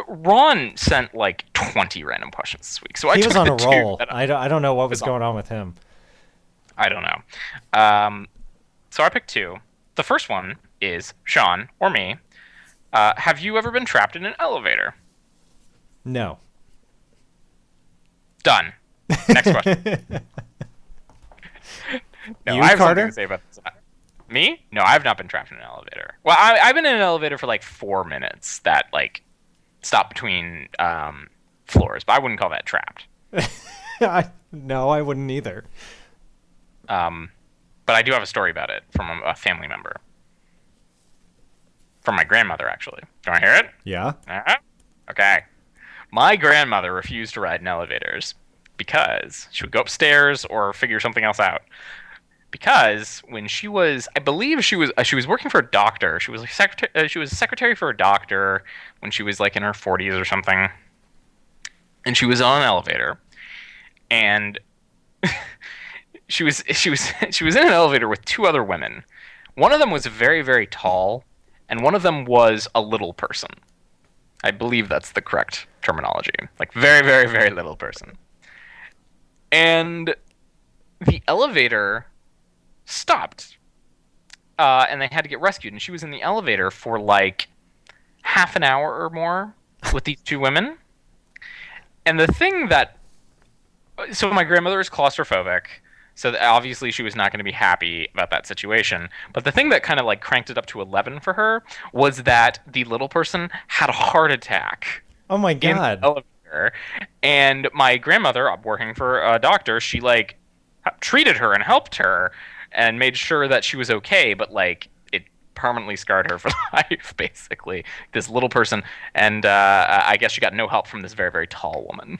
Ron sent like 20 random questions this week. So he was on a roll. I don't know what was going on with him. I don't know. So I picked two. The first one is Shawn or me. Have you ever been trapped in an elevator? No. Done. Next question. No, you, I have Carter? something to say about this. Me? No, I've not been trapped in an elevator. Well, I've been in an elevator for like 4 minutes that like stopped between floors, but I wouldn't call that trapped. No, I wouldn't either. But I do have a story about it from a family member. From my grandmother, actually. Do you want to hear it? Yeah. Uh-huh. Okay. My grandmother refused to ride in elevators because she would go upstairs or figure something else out. Because when she was, I believe she was working for a doctor. She was a secretary for a doctor when she was like in her 40s or something. And she was on an elevator, and she was in an elevator with two other women. One of them was very, very tall, and one of them was a little person. I believe that's the correct terminology. Like very, very, very little person. And the elevator stopped, and they had to get rescued. And she was in the elevator for like half an hour or more with these two women. And the thing that... So my grandmother is claustrophobic, so obviously she was not going to be happy about that situation. But the thing that kind of like cranked it up to 11 for her was that the little person had a heart attack. Oh my God. In the elevator. And my grandmother, working for a doctor, she like treated her and helped her and made sure that she was okay, but like it permanently scarred her for life, basically. This little person, and I guess she got no help from this very, very tall woman.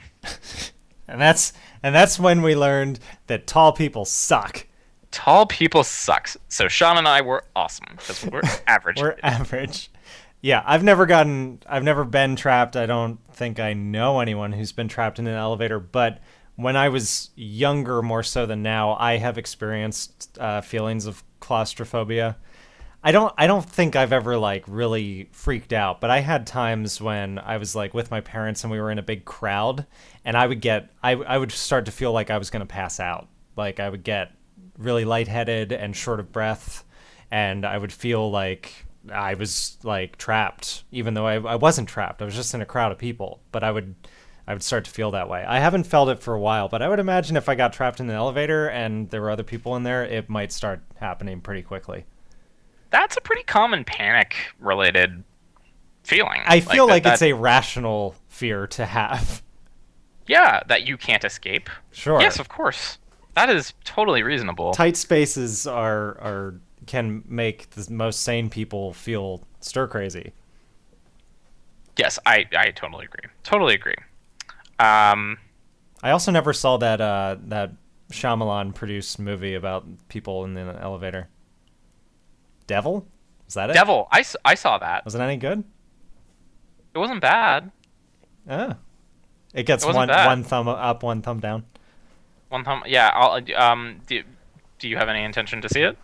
And that's when we learned that tall people suck. Tall people sucks. So Shawn and I were awesome because we're average. We're average. Yeah, I've never been trapped. I don't think I know anyone who's been trapped in an elevator, but when I was younger, more so than now, I have experienced feelings of claustrophobia. I don't think I've ever like really freaked out, but I had times when I was like with my parents and we were in a big crowd, and I would start to feel like I was going to pass out. Like I would get really lightheaded and short of breath, and I would feel like I was like trapped, even though I wasn't trapped. I was just in a crowd of people, but I would start to feel that way. I haven't felt it for a while, but I would imagine if I got trapped in an elevator and there were other people in there, it might start happening pretty quickly. That's a pretty common panic-related feeling. I feel like it's a rational fear to have. Yeah, that you can't escape. Sure. Yes, of course. That is totally reasonable. Tight spaces are can make the most sane people feel stir crazy. Yes, I totally agree. Totally agree. I also never saw that Shyamalan produced movie about people in the elevator. Devil? Was that it? Devil. I saw that. Was it any good? It wasn't bad. Oh. It gets It wasn't one bad. thumb up, one thumb down. One time. Yeah. Do you have any intention to see it?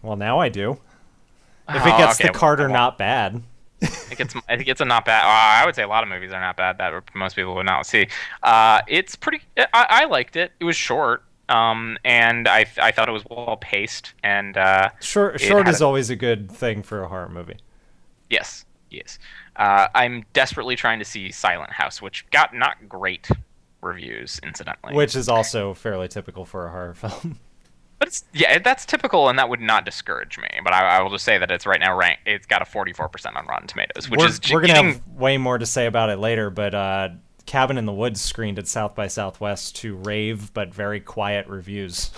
Well, now I do. If it gets okay, the Carter well, not bad. it gets a not bad. I would say a lot of movies are not bad that most people would not see. It's pretty. I liked it. It was short. And I thought it was well paced, and Short is always a good thing for a horror movie. yes. I'm desperately trying to see Silent House, which got not great reviews, incidentally. Which is also fairly typical for a horror film. But that's typical, and that would not discourage me. But I will just say that it's right now ranked. It's got a 44% on Rotten Tomatoes, which we're gonna have way more to say about it later, but Cabin in the Woods screened at South by Southwest to rave but very quiet reviews.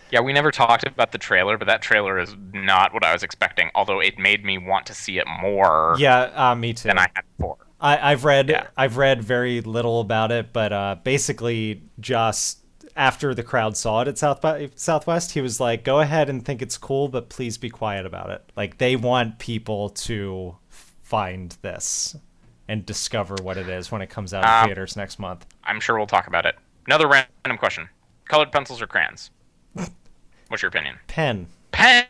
Yeah, we never talked about the trailer, but that trailer is not what I was expecting. Although it made me want to see it more. Yeah, me too. Than I had before. I've read very little about it, but basically just after the crowd saw it at South by Southwest, he was like, "Go ahead and think it's cool, but please be quiet about it." Like they want people to find this and discover what it is when it comes out in theaters next month. I'm sure we'll talk about it. Another random question: colored pencils or crayons? What's your opinion? Pen. Pen.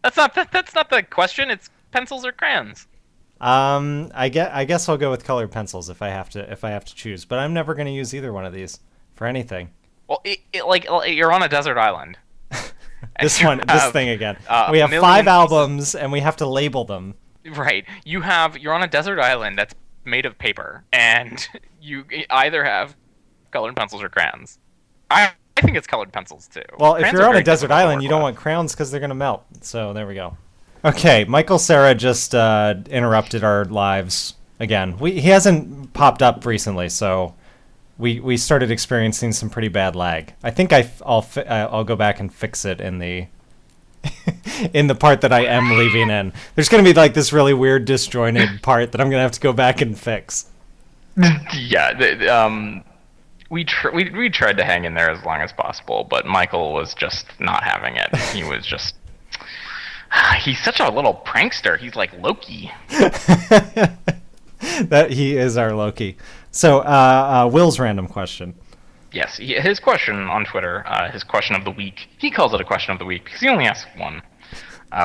That's not the question. It's pencils or crayons. I guess I'll go with colored pencils if I have to choose. But I'm never going to use either one of these for anything. Well, like you're on a desert island. This thing again. We have 5 million albums and we have to label them. Right. You're on a desert island that's made of paper, and you either have colored pencils or crayons. I think it's colored pencils too. Well, if Crayons you're are on a very desert difficult to island, work you don't with. want crayons because they're going to melt. So there we go. Okay, Michael Cera just interrupted our lives again. He hasn't popped up recently, so we started experiencing some pretty bad lag. I think I'll go back and fix it in the in the part that I am leaving in. There's going to be like this really weird disjointed part that I'm going to have to go back and fix. Yeah. We tried to hang in there as long as possible, but Michael was just not having it. He was just... He's such a little prankster. He's like Loki. That he is our Loki. So, Will's random question. Yes, his question on Twitter, his question of the week, he calls it a question of the week because he only asks one,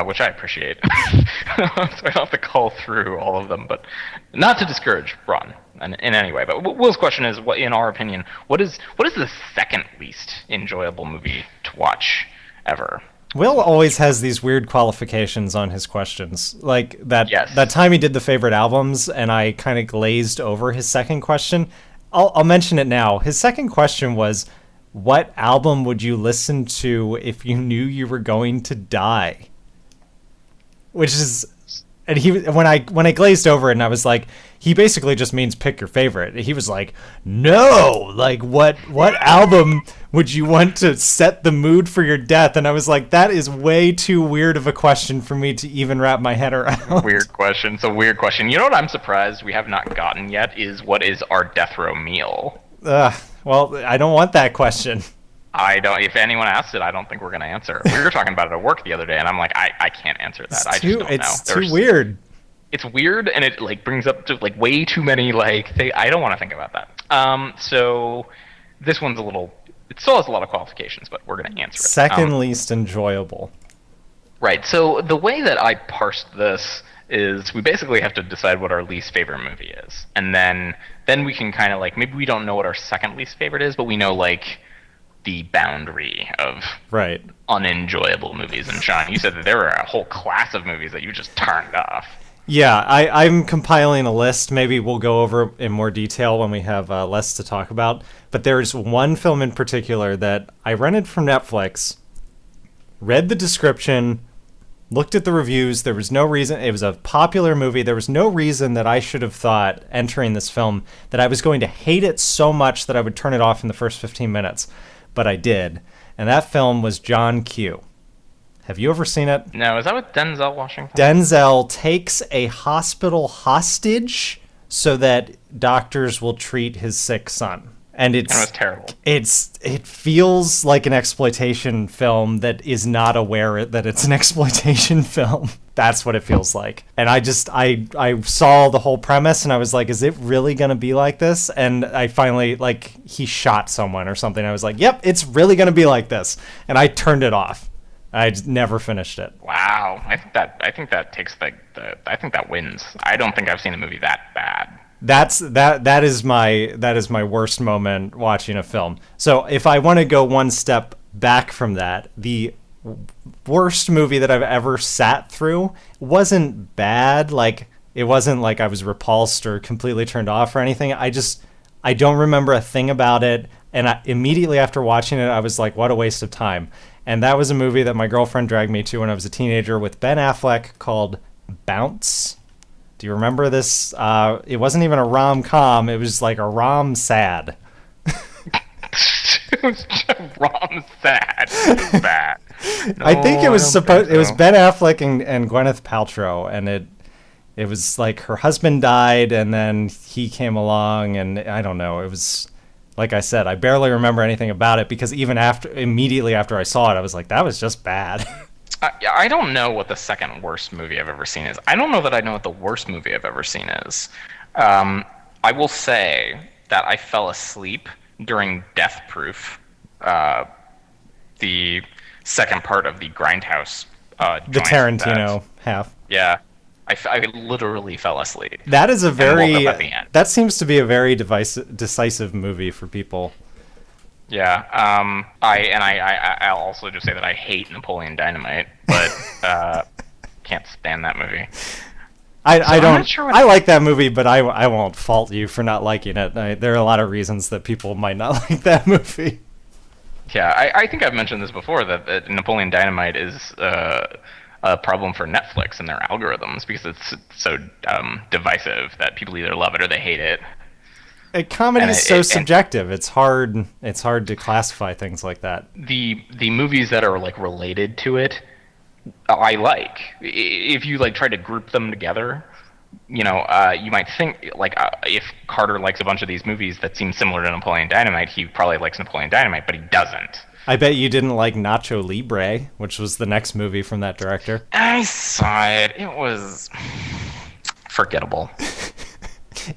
which I appreciate. So I don't have to call through all of them, but not to discourage Ron in any way. But Will's question is, what, in our opinion, what is the second least enjoyable movie to watch ever? Will always has these weird qualifications on his questions. Like that Yes. that time he did the favorite albums and I kind of glazed over his second question. I'll mention it now. His second question was, what album would you listen to if you knew you were going to die? Which is, and when I glazed over it and I was like, he basically just means pick your favorite. He was like, no, like what album would you want to set the mood for your death? And I was like, that is way too weird of a question for me to even wrap my head around. Weird question. It's a weird question. You know what I'm surprised we have not gotten yet is what is our death row meal? Well, I don't want that question. I don't. If anyone asks it, I don't think we're going to answer. We were talking about it at work the other day, and I'm like, I can't answer that. I just don't know. It's too weird. It's weird, and it like brings up to like way too many like things. I don't want to think about that. So this one's a little. It still has a lot of qualifications, but we're going to answer it. Second least enjoyable. Right. So the way that I parsed this is we basically have to decide what our least favorite movie is, and then we can kind of like maybe we don't know what our second least favorite is, but we know like the boundary of Right. unenjoyable movies. And Sean, you said that there were a whole class of movies that you just turned off. Yeah, I'm compiling a list. Maybe we'll go over in more detail when we have less to talk about. But there's one film in particular that I rented from Netflix, read the description, looked at the reviews. There was no reason. It was a popular movie. There was no reason that I should have thought entering this film that I was going to hate it so much that I would turn it off in the first 15 minutes. But I did. And that film was John Q. Have you ever seen it? No, is that with Denzel Washington? Denzel takes a hospital hostage so that doctors will treat his sick son. And it was terrible. It feels like an exploitation film that is not aware that it's an exploitation film. That's what it feels like. And I saw the whole premise and I was like, is it really going to be like this? And I finally, like, he shot someone or something. I was like, yep, it's really going to be like this. And I turned it off. I never finished it. Wow, I think that takes I think that wins. I don't think I've seen a movie that bad. That is my worst moment watching a film. So if I want to go one step back from that, the worst movie that I've ever sat through wasn't bad. Like, it wasn't like I was repulsed or completely turned off or anything. I don't remember a thing about it. And immediately after watching it, I was like, what a waste of time. And that was a movie that my girlfriend dragged me to when I was a teenager with Ben Affleck called Bounce. Do you remember this? It wasn't even a rom-com. It was like a rom-sad. It was rom-sad. It was bad. No, I think it was It was Ben Affleck and Gwyneth Paltrow, and it was like her husband died, and then he came along, and I don't know. It was... Like I said, I barely remember anything about it because even immediately after I saw it, I was like, that was just bad. I don't know what the second worst movie I've ever seen is. I don't know that I know what the worst movie I've ever seen is. I will say that I fell asleep during Death Proof, the second part of the Grindhouse the Tarantino half. Yeah. I literally fell asleep. That is a very... woke up at the end. That seems to be a very decisive movie for people. Yeah. I'll also just say that I hate Napoleon Dynamite, but can't stand that movie. I don't... Sure I like that movie, but I won't fault you for not liking it. There are a lot of reasons that people might not like that movie. Yeah, I think I've mentioned this before, that Napoleon Dynamite is... a problem for Netflix and their algorithms because it's so divisive that people either love it or they hate it. Comedy is so subjective. It's hard to classify things like that. The movies that are like related to it, I like. If you like try to group them together, you know, you might think like if Carter likes a bunch of these movies that seem similar to Napoleon Dynamite, he probably likes Napoleon Dynamite, but he doesn't. I bet you didn't like Nacho Libre, which was the next movie from that director. I saw it. It was forgettable.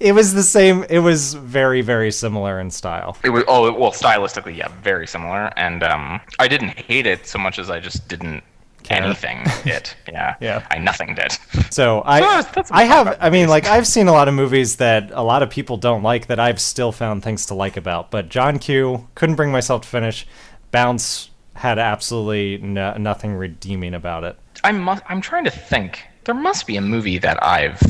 It was the same. It was very, very similar in style. It was stylistically, yeah, very similar. And I didn't hate it so much as I just didn't anything it. Yeah. Yeah. I nothinged it. So I've seen a lot of movies that a lot of people don't like that I've still found things to like about. But John Q, couldn't bring myself to finish. Bounce had absolutely nothing redeeming about it. I'm trying to think. There must be a movie that I've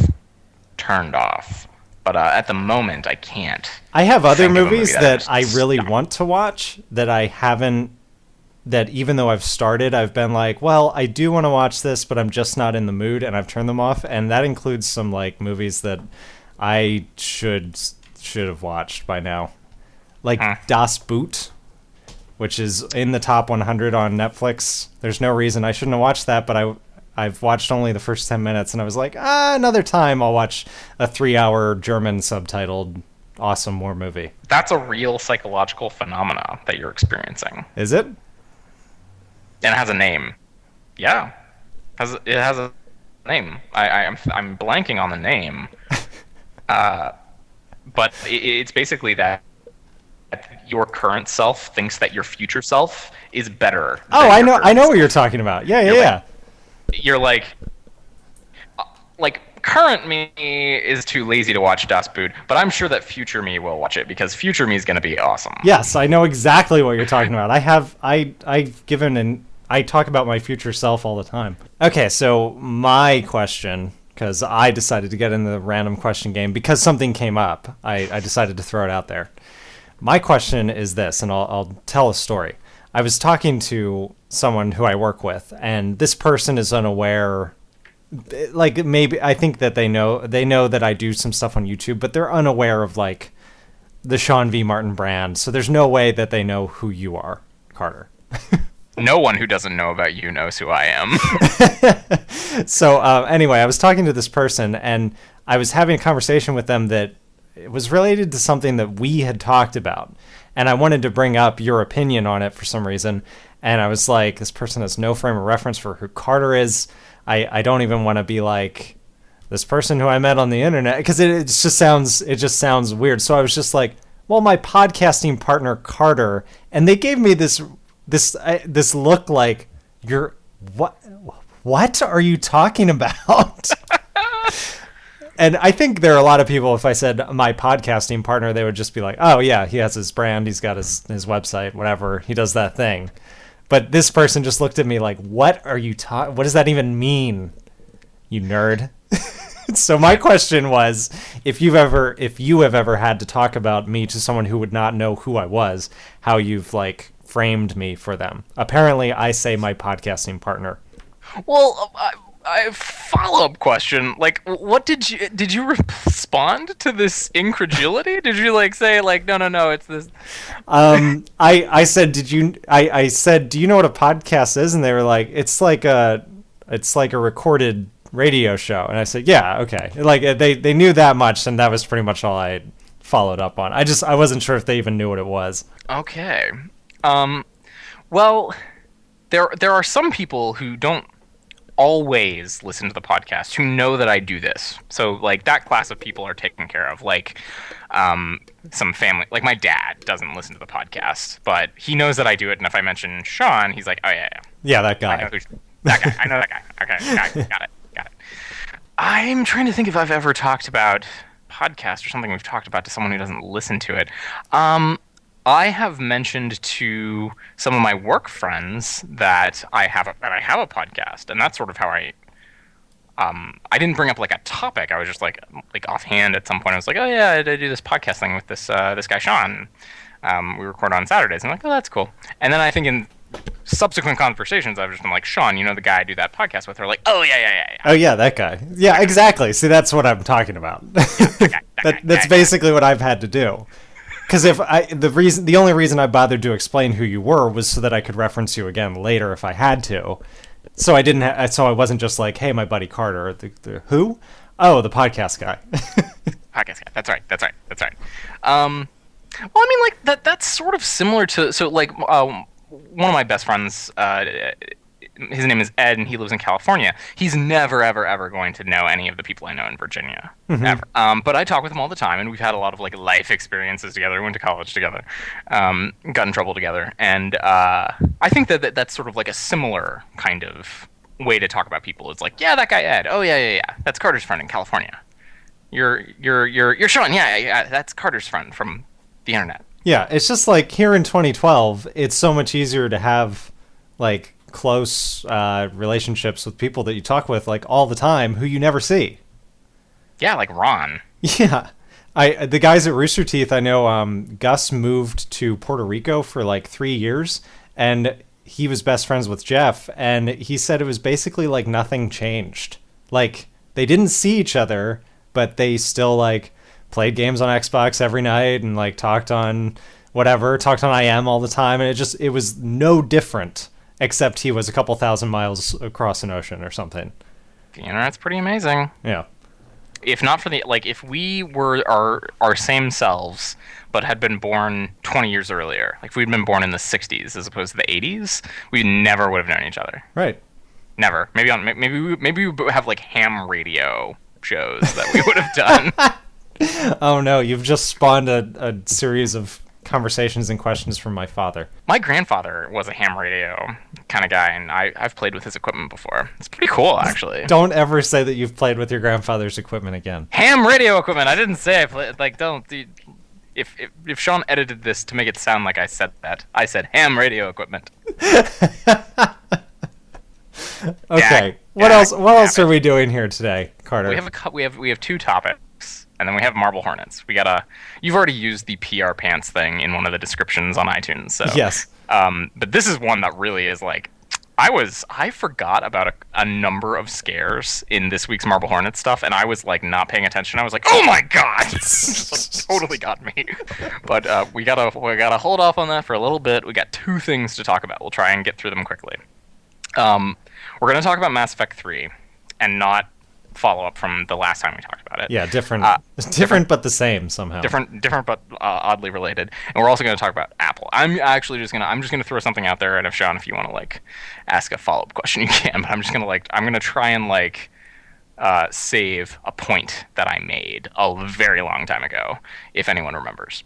turned off, but at the moment I can't. I have other movies that I really want to watch that I haven't. That even though I've started, I've been like, well, I do want to watch this, but I'm just not in the mood, and I've turned them off. And that includes some like movies that I should have watched by now, like Das Boot, which is in the top 100 on Netflix. There's no reason I shouldn't have watched that, but I've watched only the first 10 minutes, and I was like, another time I'll watch a 3-hour German subtitled awesome war movie. That's a real psychological phenomena that you're experiencing. Is it? And it has a name. Yeah. It has a name. I'm blanking on the name. But it's basically that your current self thinks that your future self is better. Oh, I know what you're talking about. Yeah. you're like current me is too lazy to watch Das Boot, but I'm sure that future me will watch it because future me is going to be awesome. Yes, I know exactly what you're talking about. I talk about my future self all the time. Okay, so my question, because I decided to get into the random question game because something came up. I decided to throw it out there. My question is this, and I'll tell a story. I was talking to someone who I work with, and this person is unaware. Like, maybe I think that they know that I do some stuff on YouTube, but they're unaware of like the Sean V. Martin brand. So there's no way that they know who you are, Carter. No one who doesn't know about you knows who I am. So anyway, I was talking to this person, and I was having a conversation with them that it was related to something that we had talked about, and I wanted to bring up your opinion on it for some reason. And I was like, this person has no frame of reference for who Carter is. I don't even want to be like this person who I met on the internet, because it just sounds weird. So I was just like, well, my podcasting partner Carter, and they gave me this look like, you're what are you talking about? And I think there are a lot of people, if I said my podcasting partner, they would just be like, oh yeah, he has his brand, he's got his website, whatever, he does that thing. But this person just looked at me like, what are you what does that even mean, you nerd? So my question was, if you have ever had to talk about me to someone who would not know who I was, how you've like framed me for them. Apparently I say my podcasting partner. Well, I follow-up question. Like, what did you respond to this incredulity? Did you like say like, no, it's this? I said, I said, do you know what a podcast is? And they were like, it's like a recorded radio show. And I said, yeah, okay. Like they knew that much, and that was pretty much all I followed up on. I wasn't sure if they even knew what it was. Okay. Well, there are some people who don't always listen to the podcast who know that I do this. So like that class of people are taken care of. Like some family, like my dad doesn't listen to the podcast, but he knows that I do it. And if I mention Shawn, he's like, oh yeah. Yeah, that guy. I know that guy. I know that guy. Okay, got it. I'm trying to think if I've ever talked about podcast or something we've talked about to someone who doesn't listen to it. I have mentioned to some of my work friends that I have a podcast, and that's sort of how I didn't bring up like a topic. I was just like offhand at some point. I was like, oh yeah, I do this podcast thing with this guy Shawn. We record on Saturdays. And I'm like, oh, that's cool. And then I think in subsequent conversations, I've just been like, Shawn, you know the guy I do that podcast with? They're like, oh yeah. Oh yeah, that guy. Yeah, exactly. See, that's what I'm talking about. That's basically what I've had to do. Because the only reason I bothered to explain who you were was so that I could reference you again later if I had to. So I wasn't just like, hey, my buddy Carter. The who? Oh, the podcast guy. Podcast guy. That's right. Well, I mean, like that's sort of similar to one of my best friends. His name is Ed, and he lives in California. He's never, ever going to know any of the people I know in Virginia, ever. But I talk with him all the time, and we've had a lot of like life experiences together. We went to college together, got in trouble together, and I think that's sort of like a similar kind of way to talk about people. It's like, yeah, that guy Ed. Oh yeah, that's Carter's friend in California. You're Shawn. Yeah, that's Carter's friend from the internet. Yeah, it's just like here in 2012, it's so much easier to have like close relationships with people that you talk with like all the time who you never see. Yeah, like Ron. Yeah. The guys at Rooster Teeth, I know Gus moved to Puerto Rico for like 3 years, and he was best friends with Jeff, and he said it was basically like nothing changed. Like they didn't see each other, but they still like played games on Xbox every night and like talked on IM all the time, and it was no different. Except he was a couple thousand miles across an ocean or something. The internet's pretty amazing. Yeah. If not for if we were our same selves, but had been born 20 years earlier, like if we'd been born in the 60s as opposed to the 80s, we never would have known each other. Right. Never. Maybe we would have like ham radio shows that we would have done. Oh no, you've just spawned a series of conversations and questions from my father. My grandfather was a ham radio kind of guy, and I've played with his equipment before. It's pretty cool, actually. Don't ever say that you've played with your grandfather's equipment again. Ham radio equipment. I didn't say I played. Like, don't. If Shawn edited this to make it sound like I said that, I said ham radio equipment. Okay. What else are we doing here today, Carter? We have two topics, and then we have Marble Hornets. You've already used the PR pants thing in one of the descriptions on iTunes, so yes. But this is one that really is like, I forgot about a number of scares in this week's Marble Hornets stuff, and I was like not paying attention. I was like, oh my god, this totally got me. But we gotta hold off on that for a little bit. We got two things to talk about. We'll try and get through them quickly. We're going to talk about Mass Effect 3 and not follow up from the last time we talked about it. Yeah, different but the same somehow. Different but oddly related. And we're also going to talk about Apple. I'm just going to throw something out there, and if Shawn, if you want to like ask a follow-up question, you can. But I'm going to try and save a point that I made a very long time ago, if anyone remembers.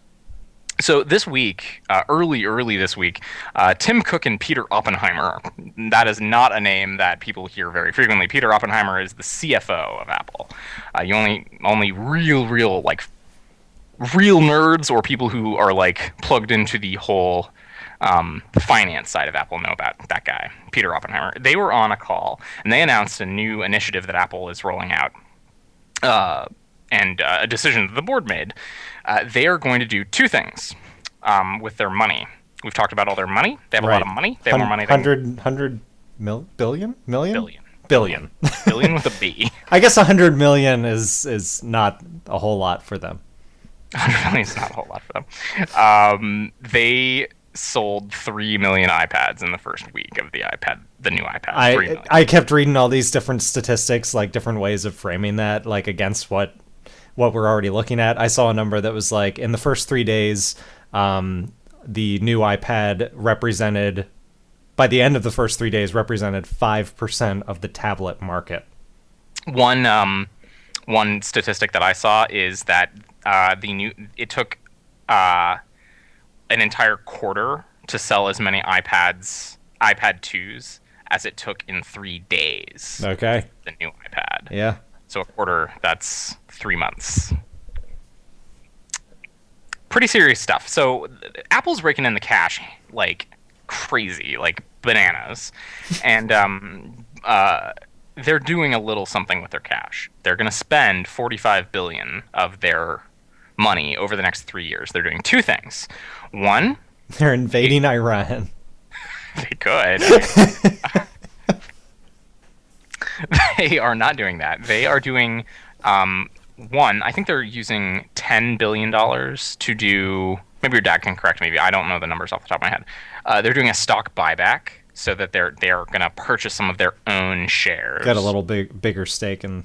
So this week, early this week, Tim Cook and Peter Oppenheimer, that is not a name that people hear very frequently. Peter Oppenheimer is the CFO of Apple. You only real nerds or people who are like plugged into the whole finance side of Apple know about that guy, Peter Oppenheimer. They were on a call, and they announced a new initiative that Apple is rolling out. And a decision that the board made. They are going to do two things with their money. We've talked about all their money. They have a lot of money. They have more money than... Billion Billion with a B. I guess 100 million is not a whole lot for them. 100 million is not a whole lot for them. They sold 3 million iPads in the first week of the new iPad. I kept reading all these different statistics, like different ways of framing that, like against what we're already looking at. I saw a number that was like in the first 3 days, the new iPad represented, by the end of the first 3 days, represented 5% of the tablet market. One statistic that I saw is that it took an entire quarter to sell as many iPad 2s as it took in 3 days. Okay. The new iPad. Yeah. So a quarter, that's 3 months. Pretty serious stuff. So Apple's raking in the cash like crazy, like bananas. And they're doing a little something with their cash. They're going to spend $45 billion of their money over the next 3 years. They're doing two things. One, they're invading Iran. They could. They are not doing that. They are doing one. I think they're using $10 billion to do. Maybe your dad can correct me. I don't know the numbers off the top of my head. They're doing a stock buyback so that they're going to purchase some of their own shares. Got a little bigger stake in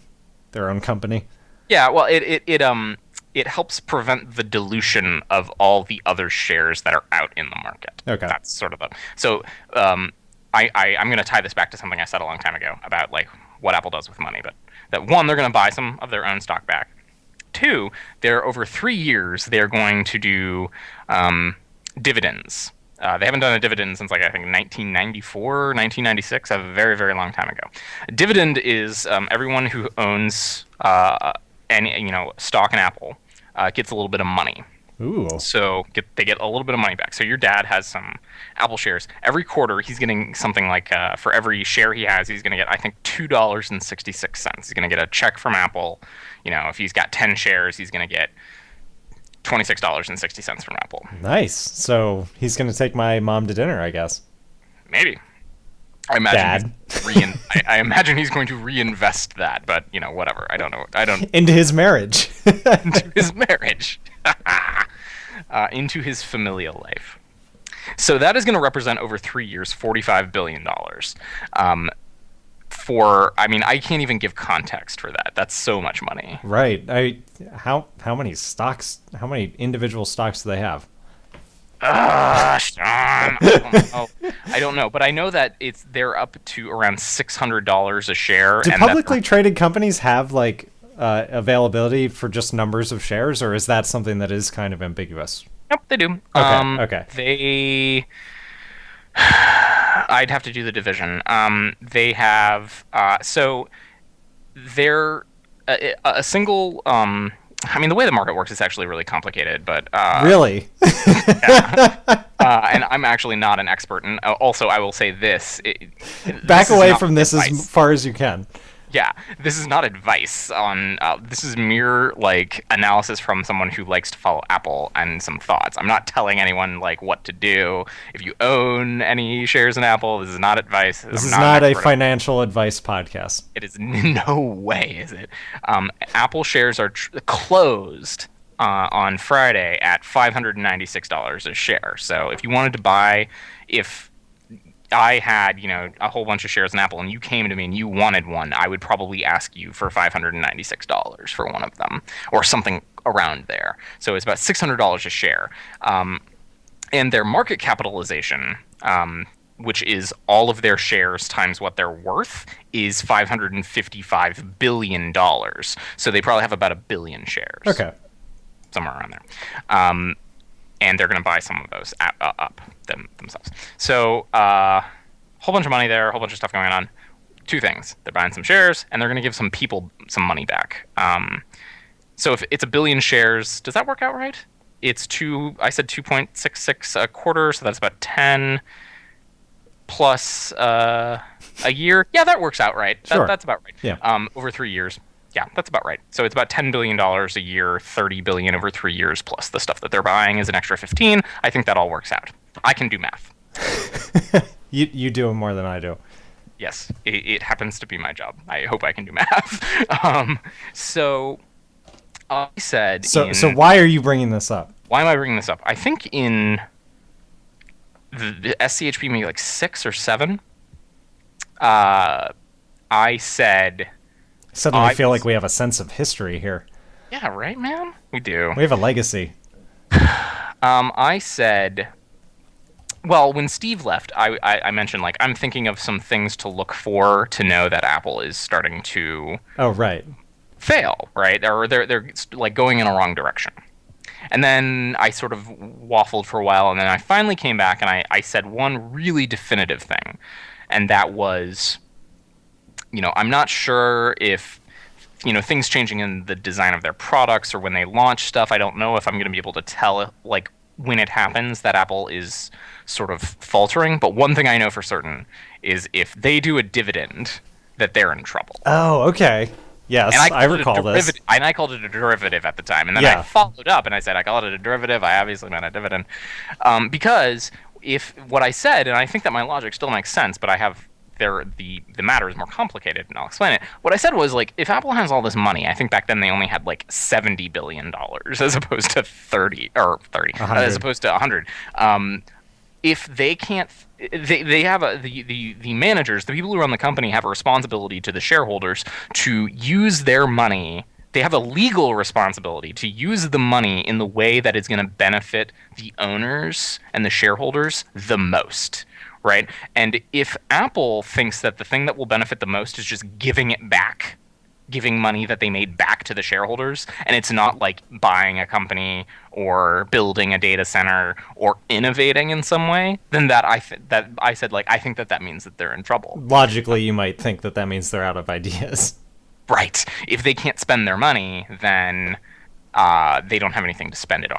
their own company. Yeah. Well, it helps prevent the dilution of all the other shares that are out in the market. Okay. That's sort of the. So I'm going to tie this back to something I said a long time ago about like what Apple does with money. But that one, they're going to buy some of their own stock back. Two, they're over 3 years, they're going to do dividends. They haven't done a dividend since like I think 1994, 1996, a very, very long time ago. A dividend is everyone who owns stock in Apple gets a little bit of money. Ooh. So they get a little bit of money back. So your dad has some Apple shares. Every quarter, he's getting something like, for every share he has, he's going to get, I think, $2.66. He's going to get a check from Apple. If he's got 10 shares, he's going to get $26.60 from Apple. Nice. So he's going to take my mom to dinner, I guess. Maybe. I imagine I imagine he's going to reinvest that, but whatever. I don't know. Into his marriage. Into his marriage. Into his familial life. So that is going to represent over 3 years $45 billion. I can't even give context for that. That's so much money. Right. How many stocks? How many individual stocks do they have? Shawn, I don't know, but I know that they're up to around $600 a share. Do publicly traded companies have like availability for just numbers of shares, or is that something that is kind of ambiguous? Yep, they do. Okay. They. I'd have to do the division. They have so they're a single. I mean, the way the market works is actually really complicated, but Really? yeah. And I'm actually not an expert. And also, I will say this: Back this away is from this advice. as far as you can. Yeah, this is not advice on. This is mere like analysis from someone who likes to follow Apple and some thoughts. I'm not telling anyone like what to do. If you own any shares in Apple, this is not advice. This is not a financial advice podcast. It is no way, is it? Apple shares are closed on Friday at $596 a share. So if you wanted to buy, if I had, a whole bunch of shares in Apple and you came to me and you wanted one, I would probably ask you for $596 for one of them or something around there. So it's about $600 a share. And their market capitalization, which is all of their shares times what they're worth, is $555 billion. So they probably have about 1 billion shares. Okay. Somewhere around there. And they're going to buy some of those up themselves. So whole bunch of money there, a whole bunch of stuff going on. Two things. They're buying some shares, and they're going to give some people some money back. So if it's 1 billion shares, does that work out right? It's I said 2.66 a quarter, so that's about 10 plus a year. Yeah, that works out right. Sure. That's about right. Yeah. Over 3 years. Yeah, that's about right. So it's about $10 billion a year, $30 billion over 3 years, plus the stuff that they're buying is an extra 15. I think that all works out. I can do math. You do it more than I do. Yes, it happens to be my job. I hope I can do math. So I said. So why are you bringing this up? Why am I bringing this up? I think in the SCHP maybe like 6 or 7. I said. Suddenly I feel like we have a sense of history here. Yeah, right, man? We do. We have a legacy. I said, well, when Steve left, I mentioned, like, I'm thinking of some things to look for to know that Apple is starting to fail, right? Or they're like going in a wrong direction. And then I sort of waffled for a while, and then I finally came back, and I said one really definitive thing, and that was, I'm not sure if, things changing in the design of their products or when they launch stuff, I don't know if I'm going to be able to tell, like, when it happens that Apple is sort of faltering. But one thing I know for certain is if they do a dividend, that they're in trouble. Oh, okay. Yes, I recall this. And I called it a derivative at the time. And then I followed up and I said, I call it a derivative. I obviously meant a dividend. Because if what I said, and I think that my logic still makes sense, but I have the matter is more complicated, and I'll explain it. What I said was, like, if Apple has all this money, I think back then they only had like $70 billion as opposed to 30 as opposed to 100. If they can't, they have the managers, the people who run the company, have a responsibility to the shareholders to use their money. They have a legal responsibility to use the money in the way that is going to benefit the owners and the shareholders the most. Right? And if Apple thinks that the thing that will benefit the most is just giving it back, giving money that they made back to the shareholders, and it's not like buying a company or building a data center or innovating in some way, then I think that means that they're in trouble. Logically, you might think that means they're out of ideas. Right. If they can't spend their money, then they don't have anything to spend it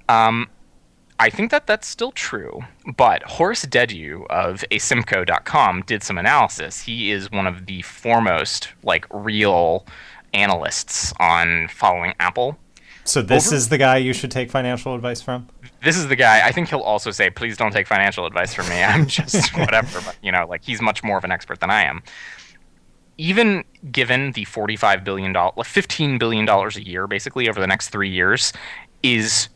on. I think that that's still true, but Horace Dediu of asimco.com did some analysis. He is one of the foremost, like, real analysts on following Apple. So this is the guy you should take financial advice from? This is the guy. I think he'll also say, please don't take financial advice from me. I'm just whatever, but, like, he's much more of an expert than I am. Even given the $45 billion, $15 billion a year, basically, over the next 3 years, is...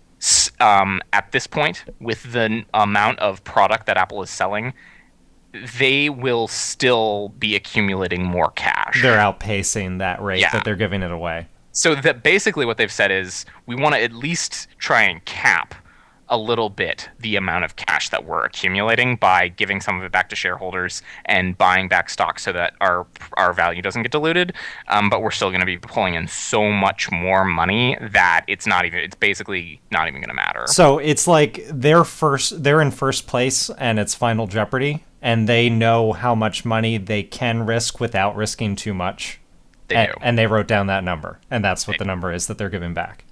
at this point, with the amount of product that Apple is selling, they will still be accumulating more cash. They're outpacing that rate that they're giving it away. So that basically what they've said is, we want to at least try and cap a little bit the amount of cash that we're accumulating by giving some of it back to shareholders and buying back stock so that our value doesn't get diluted. But we're still going to be pulling in so much more money that it's basically not even going to matter. So it's like they're in first place and it's Final Jeopardy, and they know how much money they can risk without risking too much. They do. And they wrote down that number, and that's what the number is that they're giving back.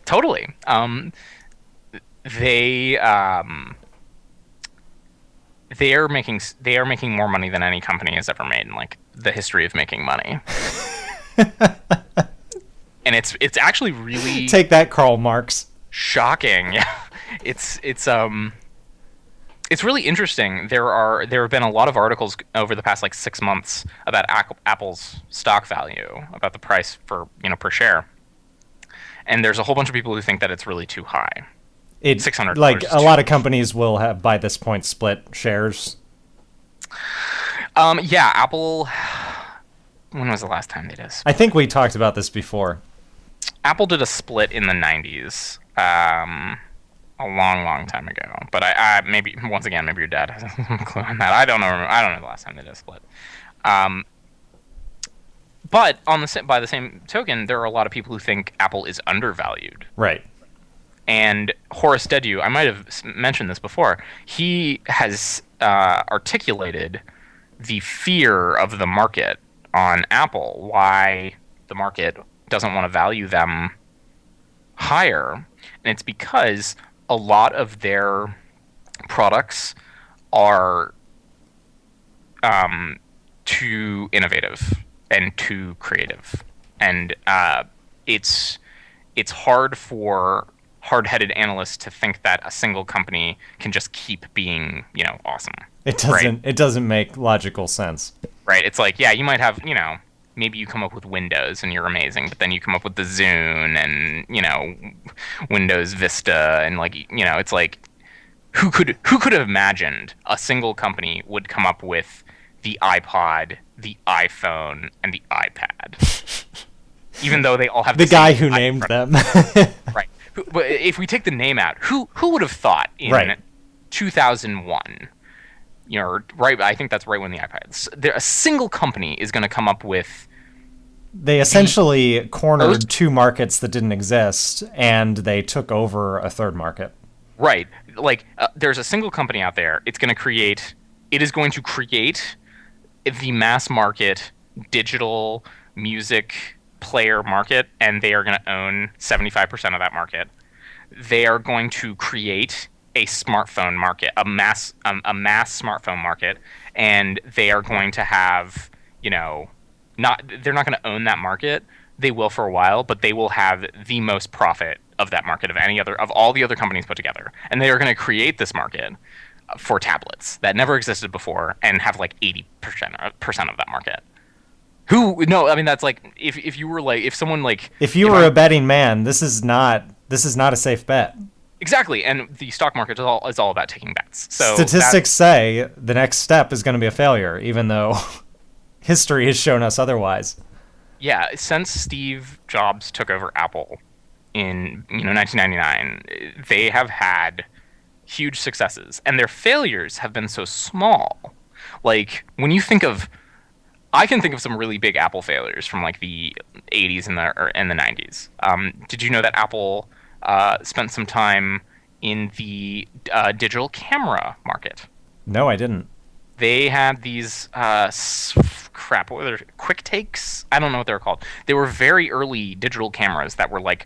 Totally. They are making more money than any company has ever made in like the history of making money. And it's actually really take that, Karl Marx. Shocking. Yeah. It's really interesting. There have been a lot of articles over the past like 6 months about Apple's stock value, about the price for, per share. And there's a whole bunch of people who think that it's really too high. It's $600. like a lot of companies will have by this point split shares. Yeah, Apple. When was the last time they did a split? I think we talked about this before. Apple did a split in the 90s, a long time ago. But I maybe once again, maybe your dad has a clue on that. I don't know the last time they did a split. But by the same token, there are a lot of people who think Apple is undervalued. Right. And Horace Dediu, I might have mentioned this before, he has articulated the fear of the market on Apple, why the market doesn't want to value them higher. And it's because a lot of their products are too innovative and too creative. And it's hard for hard-headed analysts to think that a single company can just keep being, awesome. It doesn't make logical sense. Right. It's like, yeah, you might have, maybe you come up with Windows and you're amazing, but then you come up with the Zune and, Windows Vista and it's like who could have imagined a single company would come up with the iPod, the iPhone, and the iPad? Even though they all have the guy who named them. Right. But if we take the name out, who would have thought in 2001? Right. I think that's right when the iPad. A single company is going to come up with. They essentially cornered two markets that didn't exist, and they took over a third market. Right. Like there's a single company out there. It is going to create the mass market digital music player market, and they are going to own 75% of that market. They are going to create a smartphone market, a mass smartphone market, and they are going to have, they're not going to own that market. They will for a while, but they will have the most profit of that market of all the other companies put together. And they are going to create this market for tablets that never existed before and have like 80% of that market. That's like if you were like if you were a betting man, this is not a safe bet. Exactly, and the stock market is all about taking bets. So statistics say the next step is going to be a failure, even though history has shown us otherwise. Yeah, since Steve Jobs took over Apple in 1999, they have had huge successes, and their failures have been so small. Like when you think of I can think of some really big Apple failures from like the 80s and the 90s. Did you know that Apple spent some time in the digital camera market? No, I didn't. They had these what were they? Quick takes? I don't know what they're called. They were very early digital cameras that were like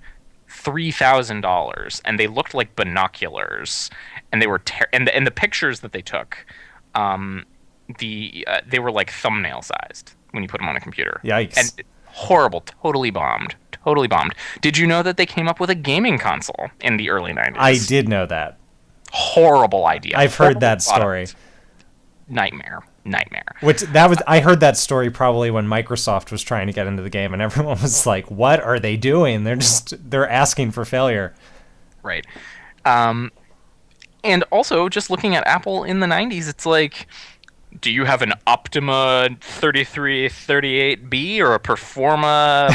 $3,000, and they looked like binoculars, and they were and the pictures that they took. They were like thumbnail sized when you put them on a computer. Yikes. And horrible, totally bombed. Did you know that they came up with a gaming console in the early 90s? I did know that. Horrible idea. I've heard that story. Nightmare. I heard that story probably when Microsoft was trying to get into the game, and everyone was like, what are they doing? They're asking for failure. Right. And also, just looking at Apple in the 90s, it's like, do you have an Optima 3338B or a Performa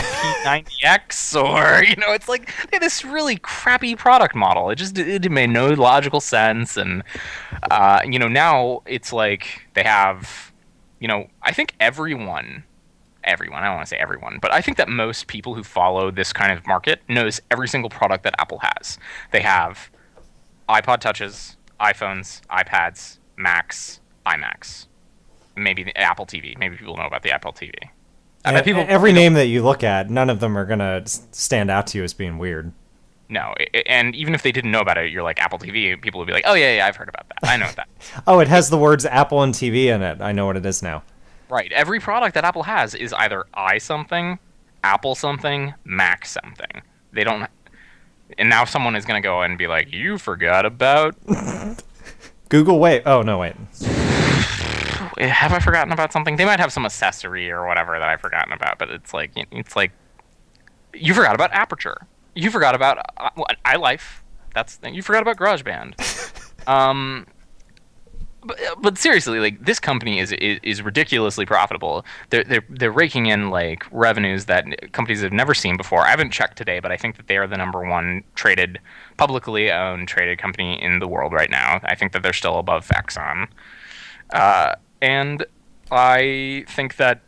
90X, or it's like they had this really crappy product model. It made no logical sense, and now it's like they have, I think everyone, I don't want to say everyone, but I think that most people who follow this kind of market knows every single product that Apple has. They have iPod Touches, iPhones, iPads, Macs, iMacs, maybe the Apple TV. Maybe people know about the Apple TV. I bet people. Every name that you look at, none of them are gonna stand out to you as being weird. No, and even if they didn't know about it, you're like Apple TV. People would be like, "Oh yeah, I've heard about that. I know that." Oh, it has the words Apple and TV in it. I know what it is now. Right. Every product that Apple has is either i something, Apple something, Mac something. They don't. And now someone is going to go and be like, "You forgot about Google Wait." Oh no, wait. Have I forgotten about something? They might have some accessory or whatever that I've forgotten about, but it's like you forgot about Aperture. You forgot about iLife. You forgot about GarageBand. But seriously, like, this company is ridiculously profitable. They're raking in like revenues that companies have never seen before. I haven't checked today, but I think that they are the number one publicly owned traded company in the world right now. I think that they're still above Exxon, and I think that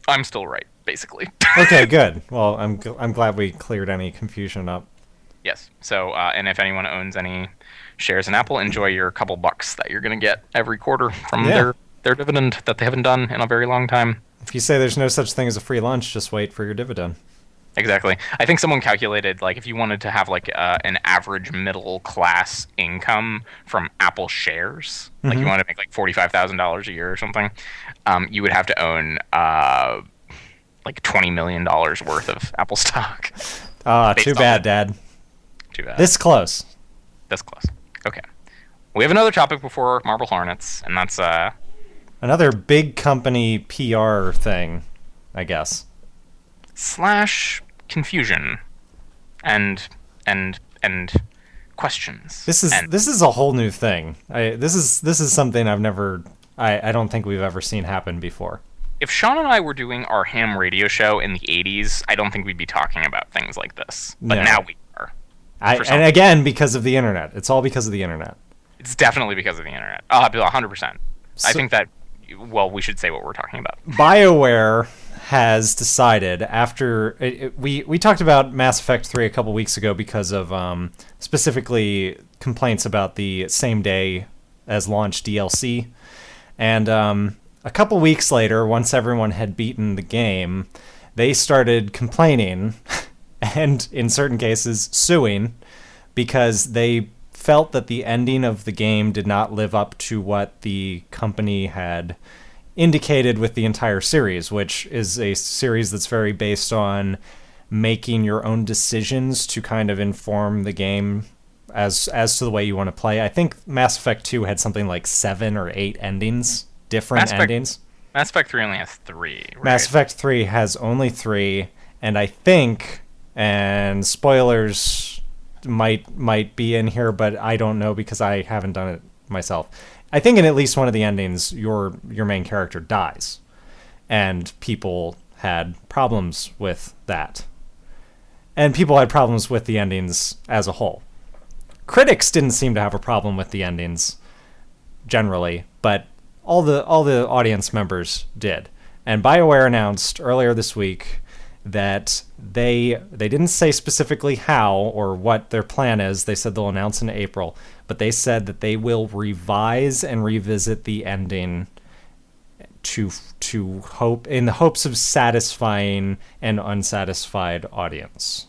I'm still right, basically. Okay, good. Well, I'm glad we cleared any confusion up. Yes. So, and if anyone owns any shares in Apple, enjoy your couple bucks that you're going to get every quarter from their dividend that they haven't done in a very long time. If you say there's no such thing as a free lunch, just wait for your dividend. Exactly. I think someone calculated, like, if you wanted to have like an average middle class income from Apple shares, like you want to make like $45,000 a year or something, you would have to own like $20 million worth of Apple stock. Too bad, Dad. Too bad. This close. Okay. We have another topic before Marble Hornets, and that's another big company PR thing, I guess. / confusion and questions. This is a whole new thing. This is something I don't think we've ever seen happen before. If Shawn and I were doing our ham radio show in the 80s, I don't think we'd be talking about things like this. But now we are. And again, because of the internet. It's all because of the internet. It's definitely because of the internet. 100%. I think that, well, we should say what we're talking about. BioWare has decided after... We talked about Mass Effect 3 a couple weeks ago because of specifically complaints about the same day as launch DLC. And a couple weeks later, once everyone had beaten the game, they started complaining and in certain cases suing because they felt that the ending of the game did not live up to what the company had indicated with the entire series, which is a series that's very based on making your own decisions to kind of inform the game as to the way you want to play. I think Mass Effect 2 had something like 7 or 8 endings, different endings. Mass Effect 3 only has 3, right? Mass Effect 3 has only 3, and I think, and spoilers might be in here, but I don't know because I haven't done it myself. I think in at least one of the endings, your main character dies, and people had problems with that. And people had problems with the endings as a whole. Critics didn't seem to have a problem with the endings generally, but all the audience members did. And BioWare announced earlier this week that they didn't say specifically how or what their plan is. They said they'll announce in April, but they said that they will revise and revisit the ending to hope in the hopes of satisfying an unsatisfied audience.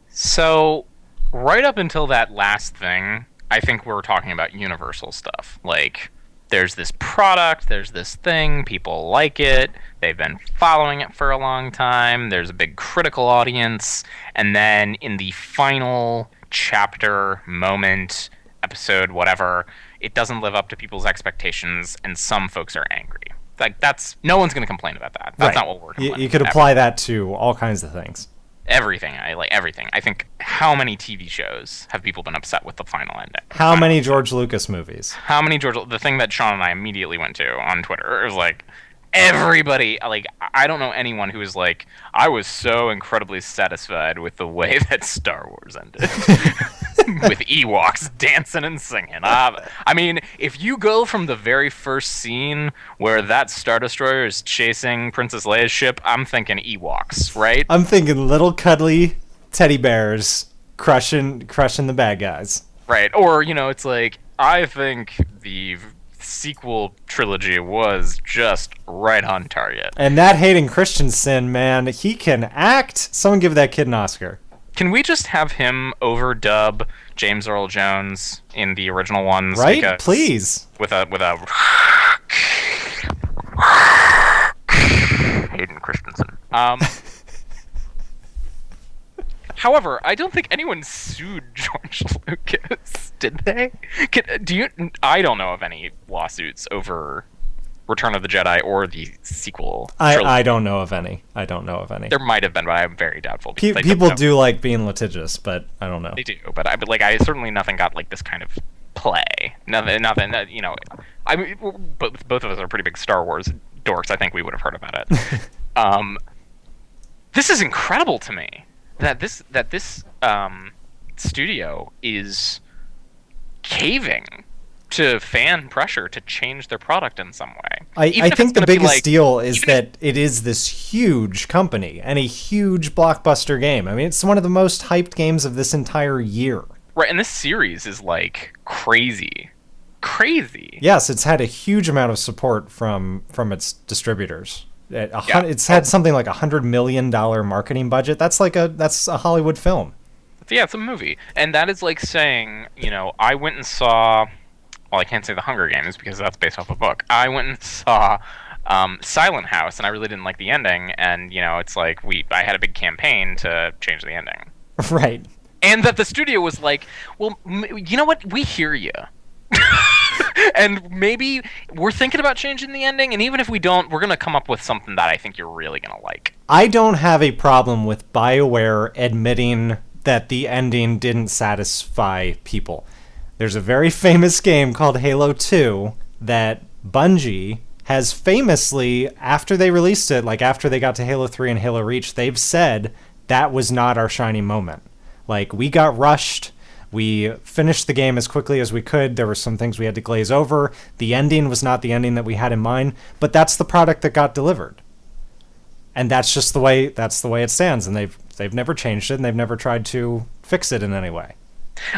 So, right up until that last thing, I think we're talking about universal stuff. Like, there's this product, there's this thing, people like it, they've been following it for a long time, there's a big critical audience, and then in the final chapter, moment, episode, whatever, it doesn't live up to people's expectations, and some folks are angry. Like, no one's going to complain about that. That's not what we're complaining. You could apply that to all kinds of things. Everything. I like everything. I think how many TV shows have people been upset with the final ending? How many George Lucas movies? The thing that Shawn and I immediately went to on Twitter was like, everybody, like, I don't know anyone who was like, I was so incredibly satisfied with the way that Star Wars ended. With Ewoks dancing and singing. I mean, if you go from the very first scene where that Star Destroyer is chasing Princess Leia's ship, I'm thinking Ewoks, right? I'm thinking little cuddly teddy bears crushing the bad guys. Right. Or, it's like, I think the sequel trilogy was just right on target. And that Hayden Christensen, man, he can act. Someone give that kid an Oscar. Can we just have him overdub James Earl Jones in the original ones? Right? Please. With a Hayden Christensen. However, I don't think anyone sued George Lucas, did they? I don't know of any lawsuits over Return of the Jedi or the sequel. I don't know of any. There might have been, but I'm very doubtful. People do like being litigious, but I don't know. They do, but I certainly nothing got like this kind of play. Nothing. I mean, both of us are pretty big Star Wars dorks. I think we would have heard about it. This is incredible to me that this studio is caving to fan pressure to change their product in some way. I think the biggest deal is that it is this huge company and a huge blockbuster game. I mean, it's one of the most hyped games of this entire year. Right, and this series is like crazy. Yes, it's had a huge amount of support from its distributors. It's had something like $100 million marketing budget. That's a Hollywood film. Yeah, it's a movie, and that is like saying, I went and saw. Well, I can't say The Hunger Games because that's based off a book. I went and saw Silent House, and I really didn't like the ending. And it's like I had a big campaign to change the ending. Right. And that the studio was like, well, you know what? We hear you. And maybe we're thinking about changing the ending, and even if we don't, we're going to come up with something that I think you're really going to like. I don't have a problem with BioWare admitting that the ending didn't satisfy people. There's a very famous game called Halo 2 that Bungie has famously, after they released it, like after they got to Halo 3 and Halo Reach, they've said that was not our shining moment. Like, we got rushed. We finished the game as quickly as we could. There were some things we had to glaze over. The ending was not the ending that we had in mind, but that's the product that got delivered. And that's just the way it stands, and they've never changed it, and they've never tried to fix it in any way.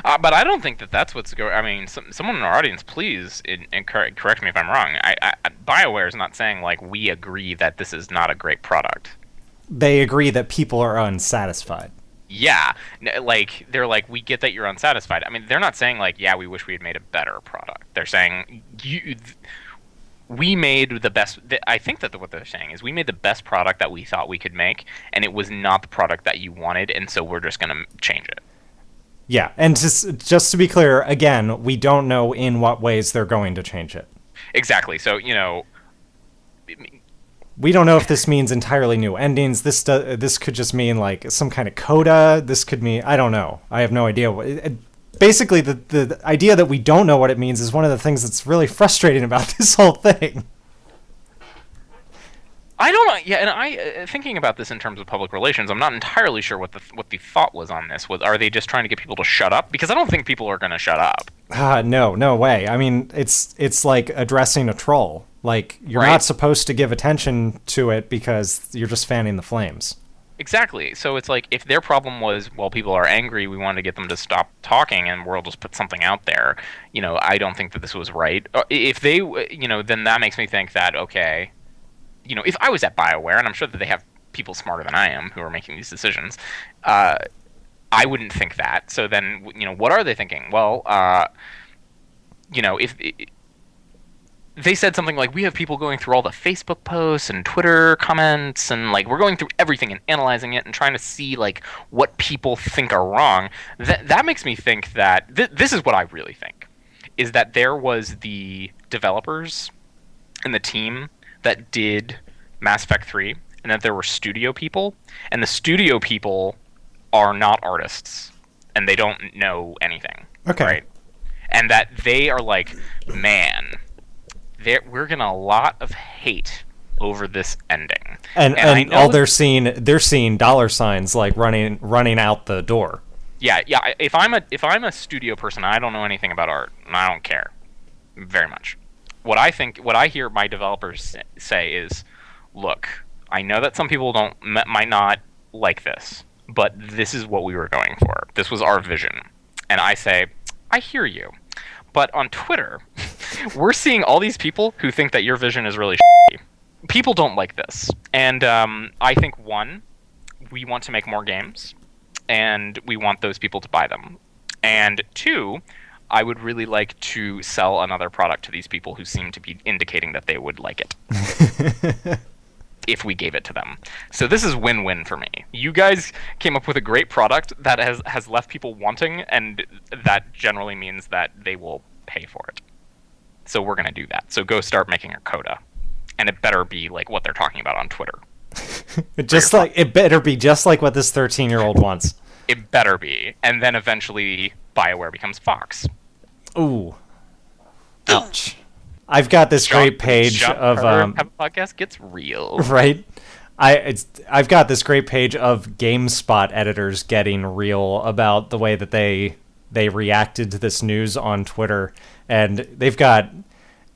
But I don't think that's what's going. I mean, someone in our audience, please, and correct me if I'm wrong. BioWare is not saying like we agree that this is not a great product. They agree that people are unsatisfied. Yeah, like they're like, we get that you're unsatisfied. I mean, they're not saying like, yeah, we wish we had made a better product. They're saying we made the best. I think that what they're saying is we made the best product that we thought we could make, and it was not the product that you wanted, and so we're just going to change it. Yeah, and just to be clear, again, we don't know in what ways they're going to change it. Exactly. So, we don't know if this means entirely new endings. This could just mean like some kind of coda. This could mean, I don't know. I have no idea. Basically, the idea that we don't know what it means is one of the things that's really frustrating about this whole thing. I don't know. Yeah, and I thinking about this in terms of public relations, I'm not entirely sure what the thought was on this. Are they just trying to get people to shut up? Because I don't think people are going to shut up. No way. I mean, it's like addressing a troll. Like, you're not supposed to give attention to it because you're just fanning the flames. Exactly. So it's like, if their problem was, well, people are angry, we wanted to get them to stop talking, and we'll just put something out there. I don't think that this was right. If they, then that makes me think that, okay, if I was at BioWare, and I'm sure that they have people smarter than I am who are making these decisions, I wouldn't think that. So then, what are they thinking? Well, if they said something like, we have people going through all the Facebook posts and Twitter comments, and like we're going through everything and analyzing it and trying to see like what people think are wrong, that makes me think that this is what I really think, is that there was the developers and the team that did Mass Effect 3, and that there were studio people, and the studio people are not artists, and they don't know anything. Okay. Right? And that they are like, man, we're getting a lot of hate over this ending. And I know all they're seeing dollar signs like running out the door. Yeah. If I'm a studio person, I don't know anything about art, and I don't care very much. What I hear my developers say is, look, I know that some people might not like this, but this is what we were going for. This was our vision. And I say, I hear you. But on Twitter, we're seeing all these people who think that your vision is really shitty. People don't like this. And I think, one, we want to make more games, and we want those people to buy them. And two, I would really like to sell another product to these people who seem to be indicating that they would like it. If we gave it to them. So this is win-win for me. You guys came up with a great product that has left people wanting, and that generally means that they will pay for it. So we're going to do that. So go start making a coda. And it better be like what they're talking about on Twitter. It better be just like what this 13-year-old wants. It better be. And then eventually BioWare becomes Fox. Ooh. Ouch. I've got this great page of have a podcast gets real. Right. I've got this great page of GameSpot editors getting real about the way that they reacted to this news on Twitter, and they've got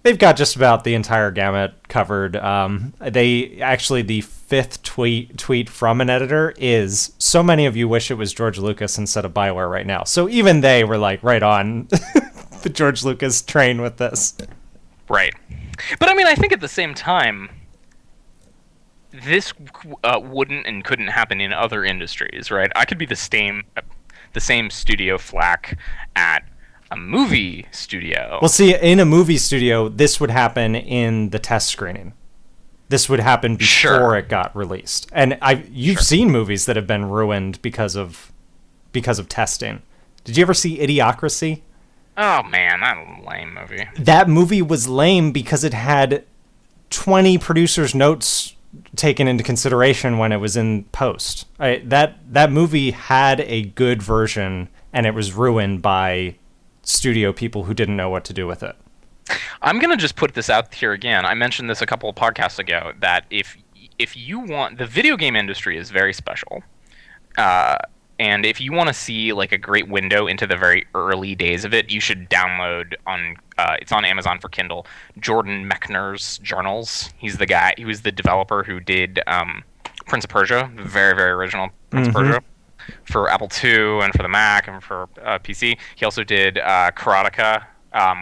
just about the entire gamut covered. The fifth tweet from an editor is, so many of you wish it was George Lucas instead of BioWare right now. So even they were like right on the George Lucas train with this. Right. But I mean, I think at the same time, this wouldn't and couldn't happen in other industries, right? I could be the same studio flack at a movie studio. Well, see, in a movie studio, this would happen in the test screening. This would happen before it got released. And you've seen movies that have been ruined because of testing. Did you ever see Idiocracy? Oh man, that was a lame movie. That movie was lame because it had 20 producers' notes taken into consideration when it was in post. That movie had a good version, and it was ruined by studio people who didn't know what to do with it. I'm gonna just put this out here again. I mentioned this a couple of podcasts ago, that if you want, the video game industry is very special. And if you want to see like a great window into the very early days of it, you should download it's on Amazon for Kindle, Jordan Mechner's journals. He's the guy. He was the developer who did Prince of Persia, very, very original Prince of Persia, for Apple II and for the Mac and for PC. He also did Karateka,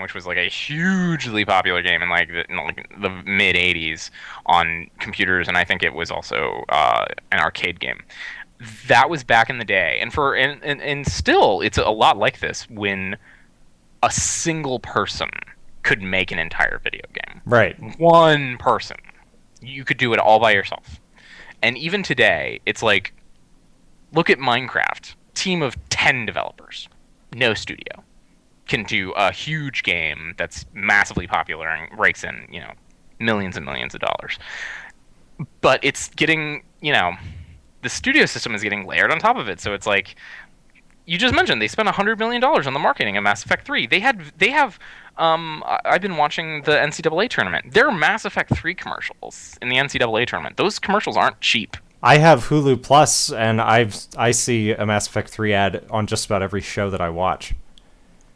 which was like a hugely popular game in the mid '80s on computers, and I think it was also an arcade game. That was back in the day, and still it's a lot like this when a single person could make an entire video game. Right. One person. You could do it all by yourself. And even today, it's like, look at Minecraft. Team of 10 developers. No studio. Can do a huge game that's massively popular and rakes in, millions and millions of dollars. But it's getting, the studio system is getting layered on top of it. So it's like, you just mentioned they spent $100 million on the marketing of Mass Effect 3. They have I've been watching the NCAA tournament. There are Mass Effect 3 commercials in the NCAA tournament. Those commercials aren't cheap. I have Hulu Plus, and I see a Mass Effect 3 ad on just about every show that I watch.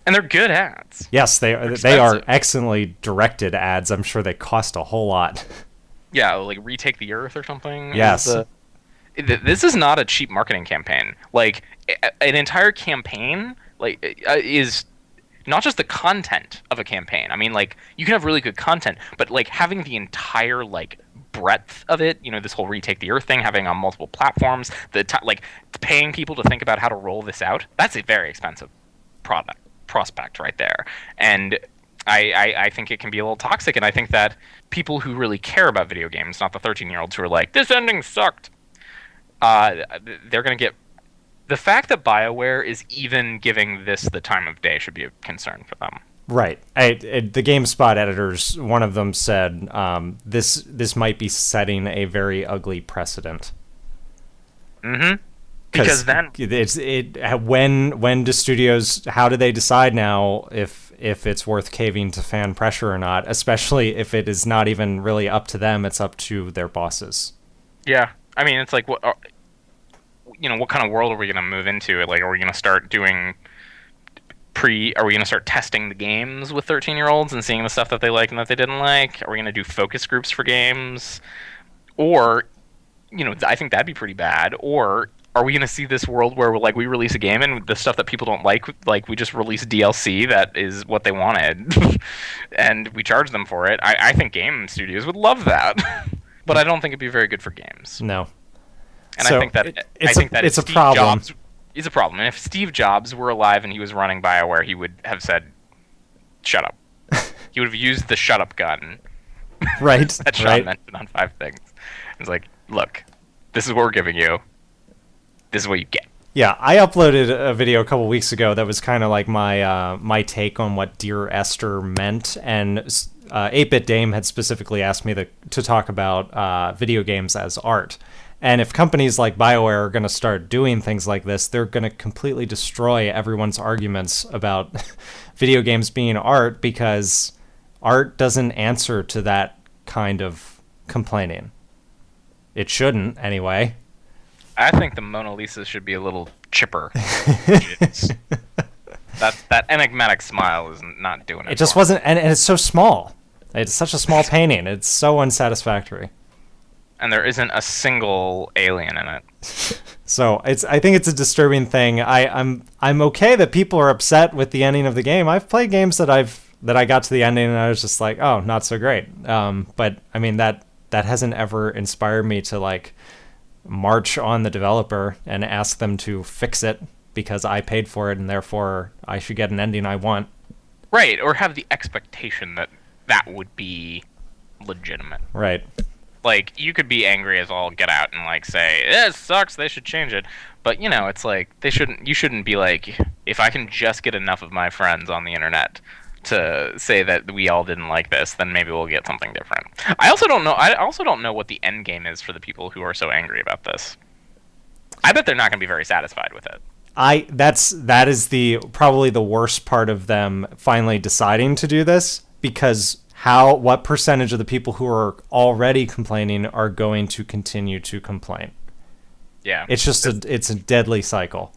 And they're good ads. Yes, they are excellently directed ads. I'm sure they cost a whole lot. Yeah, like Retake the Earth or something. Yes. This is not a cheap marketing campaign. Like, an entire campaign is not just the content of a campaign. I mean, like, you can have really good content, but like having the entire breadth of it, this whole Retake the Earth thing, having on multiple platforms, paying people to think about how to roll this out, that's a very expensive prospect right there. And I think it can be a little toxic, and I think that people who really care about video games, not the 13-year-olds who are like, this ending sucked, they're going to get... The fact that BioWare is even giving this the time of day should be a concern for them. Right. The GameSpot editors, one of them said, this might be setting a very ugly precedent. Mm-hmm. Because then... when do studios... How do they decide now if if it's worth caving to fan pressure or not, especially if it is not even really up to them, it's up to their bosses. Yeah, I mean, it's like, what kind of world are we going to move into? Like, are we going to start doing are we going to start testing the games with 13-year-olds and seeing the stuff that they like and that they didn't like? Are we going to do focus groups for games? Or, I think that'd be pretty bad. Or are we going to see this world where we release a game and the stuff that people don't like we just release DLC that is what they wanted and we charge them for it? I think game studios would love that. But I don't think it'd be very good for games. No. And so I think that it's a problem. Is a problem. And if Steve Jobs were alive and he was running BioWare, he would have said, "Shut up." He would have used the "shut up" gun. Right. That Shawn mentioned on 5 Things. It's like, look, this is what we're giving you. This is what you get. Yeah, I uploaded a video a couple weeks ago that was kind of like my take on what Dear Esther meant, and 8-Bit Dame had specifically asked me to talk about video games as art. And if companies like BioWare are going to start doing things like this, they're going to completely destroy everyone's arguments about video games being art, because art doesn't answer to that kind of complaining. It shouldn't, anyway. I think the Mona Lisa should be a little chipper. That enigmatic smile is not doing it. It just wasn't, and it's so small. It's such a small painting. It's so unsatisfactory. And there isn't a single alien in it. So I think it's a disturbing thing. I'm okay that people are upset with the ending of the game. I've played games that I got to the ending and I was just like, oh, not so great. But I mean that hasn't ever inspired me to march on the developer and ask them to fix it because I paid for it and therefore I should get an ending I want. Right, or have the expectation that would be legitimate. Right. You could be angry as all get out and say, it sucks, they should change it. But it's like you shouldn't be like, if I can just get enough of my friends on the internet to say that we all didn't like this, then maybe we'll get something different. I also don't know what the end game is for the people who are so angry about this. I bet they're not going to be very satisfied with it. That is probably the worst part of them finally deciding to do this, because what percentage of the people who are already complaining are going to continue to complain? Yeah. It's just it's a deadly cycle.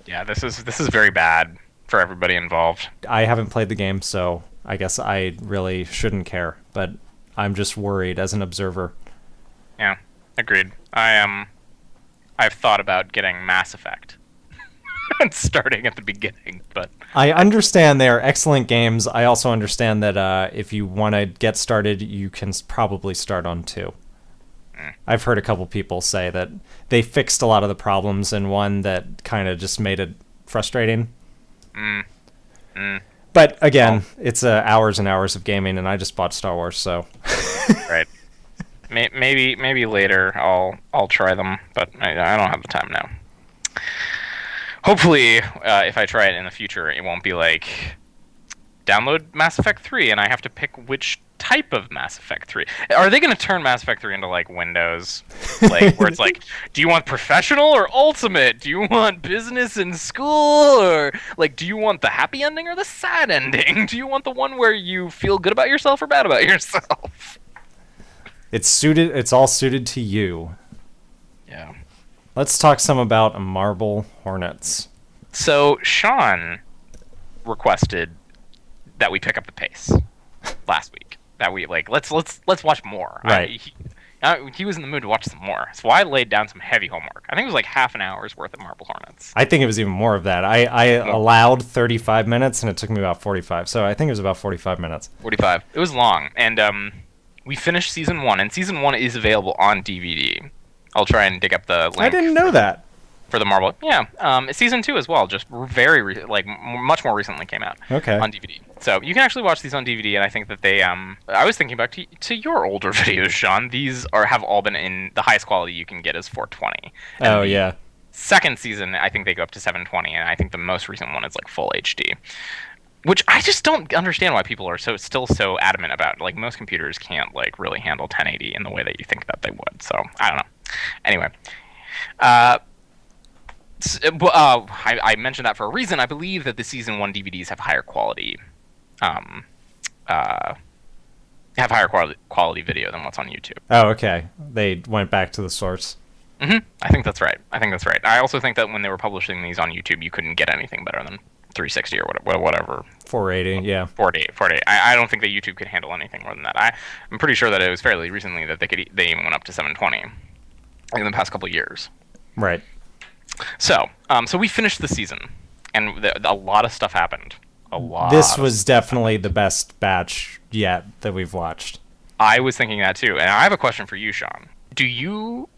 Yeah, this is very bad for everybody involved. I haven't played the game, so I guess I really shouldn't care, but I'm just worried as an observer. Yeah, agreed. I've thought about getting Mass Effect. And starting at the beginning, but I understand they are excellent games. I also understand that if you want to get started, you can probably start on 2. I've heard a couple people say that they fixed a lot of the problems in 1 that kind of just made it frustrating. But again, it's hours and hours of gaming, and I just bought Star Wars, so right. Maybe later I'll try them, but I don't have the time now. Hopefully, if I try it in the future, it won't be like, download Mass Effect 3, and I have to pick which type of Mass Effect 3. Are they going to turn Mass Effect 3 into, Windows? Where it's do you want professional or ultimate? Do you want business and school? Or, do you want the happy ending or the sad ending? Do you want the one where you feel good about yourself or bad about yourself? It's all suited to you. Yeah. Let's talk some about Marble Hornets. So Shawn requested that we pick up the pace last week. That we let's watch more. Right. He was in the mood to watch some more, so I laid down some heavy homework. I think it was half an hour's worth of Marble Hornets. I think it was even more of that. I allowed 35 minutes, and it took me about 45. So I think it was about 45 minutes. 45. It was long, and we finished season 1, and season 1 is available on DVD. I'll try and dig up the link. I didn't know that. For the Marble. Yeah. Season 2 as well, just much more recently came out. Okay. On DVD. So you can actually watch these on DVD, and I think that they, I was thinking back to your older videos, Shawn. These have all been in, the highest quality you can get is 420. And yeah. Second season, I think they go up to 720, and I think the most recent one is full HD. Which I just don't understand why people are still so adamant about. Most computers can't really handle 1080 in the way that you think that they would. So I don't know. Anyway, I mentioned that for a reason. I believe that the season 1 DVDs have higher quality have higher quality video than what's on YouTube. Oh, okay. They went back to the source. I think that's right. I also think that when they were publishing these on YouTube, you couldn't get anything better than 360 or whatever. 480, yeah. 480. I don't think that YouTube could handle anything more than that. I'm pretty sure that it was fairly recently that they even went up to 720 in the past couple of years. Right. So we finished the season, and a lot of stuff happened. This was definitely the best batch yet that we've watched. I was thinking that too, and I have a question for you, Shawn. Do you,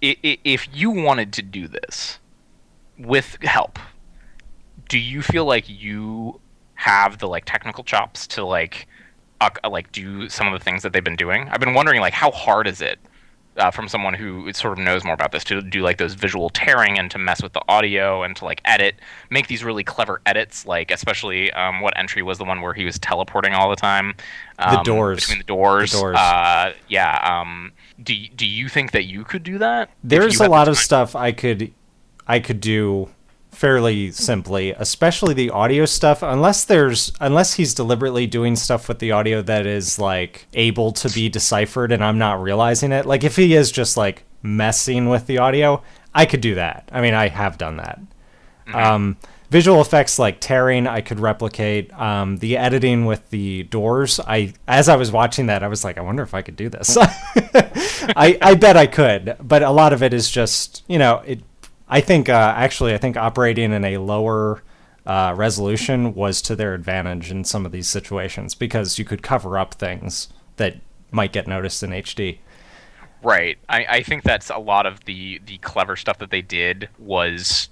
if you wanted to do this with help, do you feel like you have the technical chops to do some of the things that they've been doing? I've been wondering how hard is it from someone who sort of knows more about this to do those visual tearing and to mess with the audio and to make these really clever edits, especially what entry was the one where he was teleporting all the time? The doors. Between the doors. The doors. Do you think that you could do that? There's a lot of stuff I could do fairly simply, especially the audio stuff, unless he's deliberately doing stuff with the audio that is able to be deciphered and I'm not realizing it. If he is just messing with the audio, I could do that. I mean, I have done that. Mm-hmm. Visual effects like tearing, I could replicate. The editing with the doors, as I was watching that, I was like, I wonder if I could do this. I bet I could, but a lot of it is just, I think operating in a lower resolution was to their advantage in some of these situations because you could cover up things that might get noticed in HD. Right. I think that's a lot of the clever stuff that they did was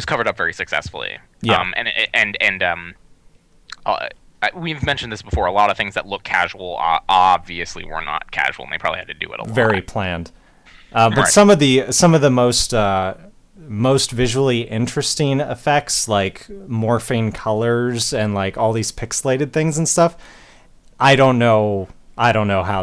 covered up very successfully. Yeah. We've mentioned this before. A lot of things that look casual obviously were not casual, and they probably had to do it a lot. Very planned. But right. some of the most visually interesting effects, like morphing colors and all these pixelated things and stuff, I don't know how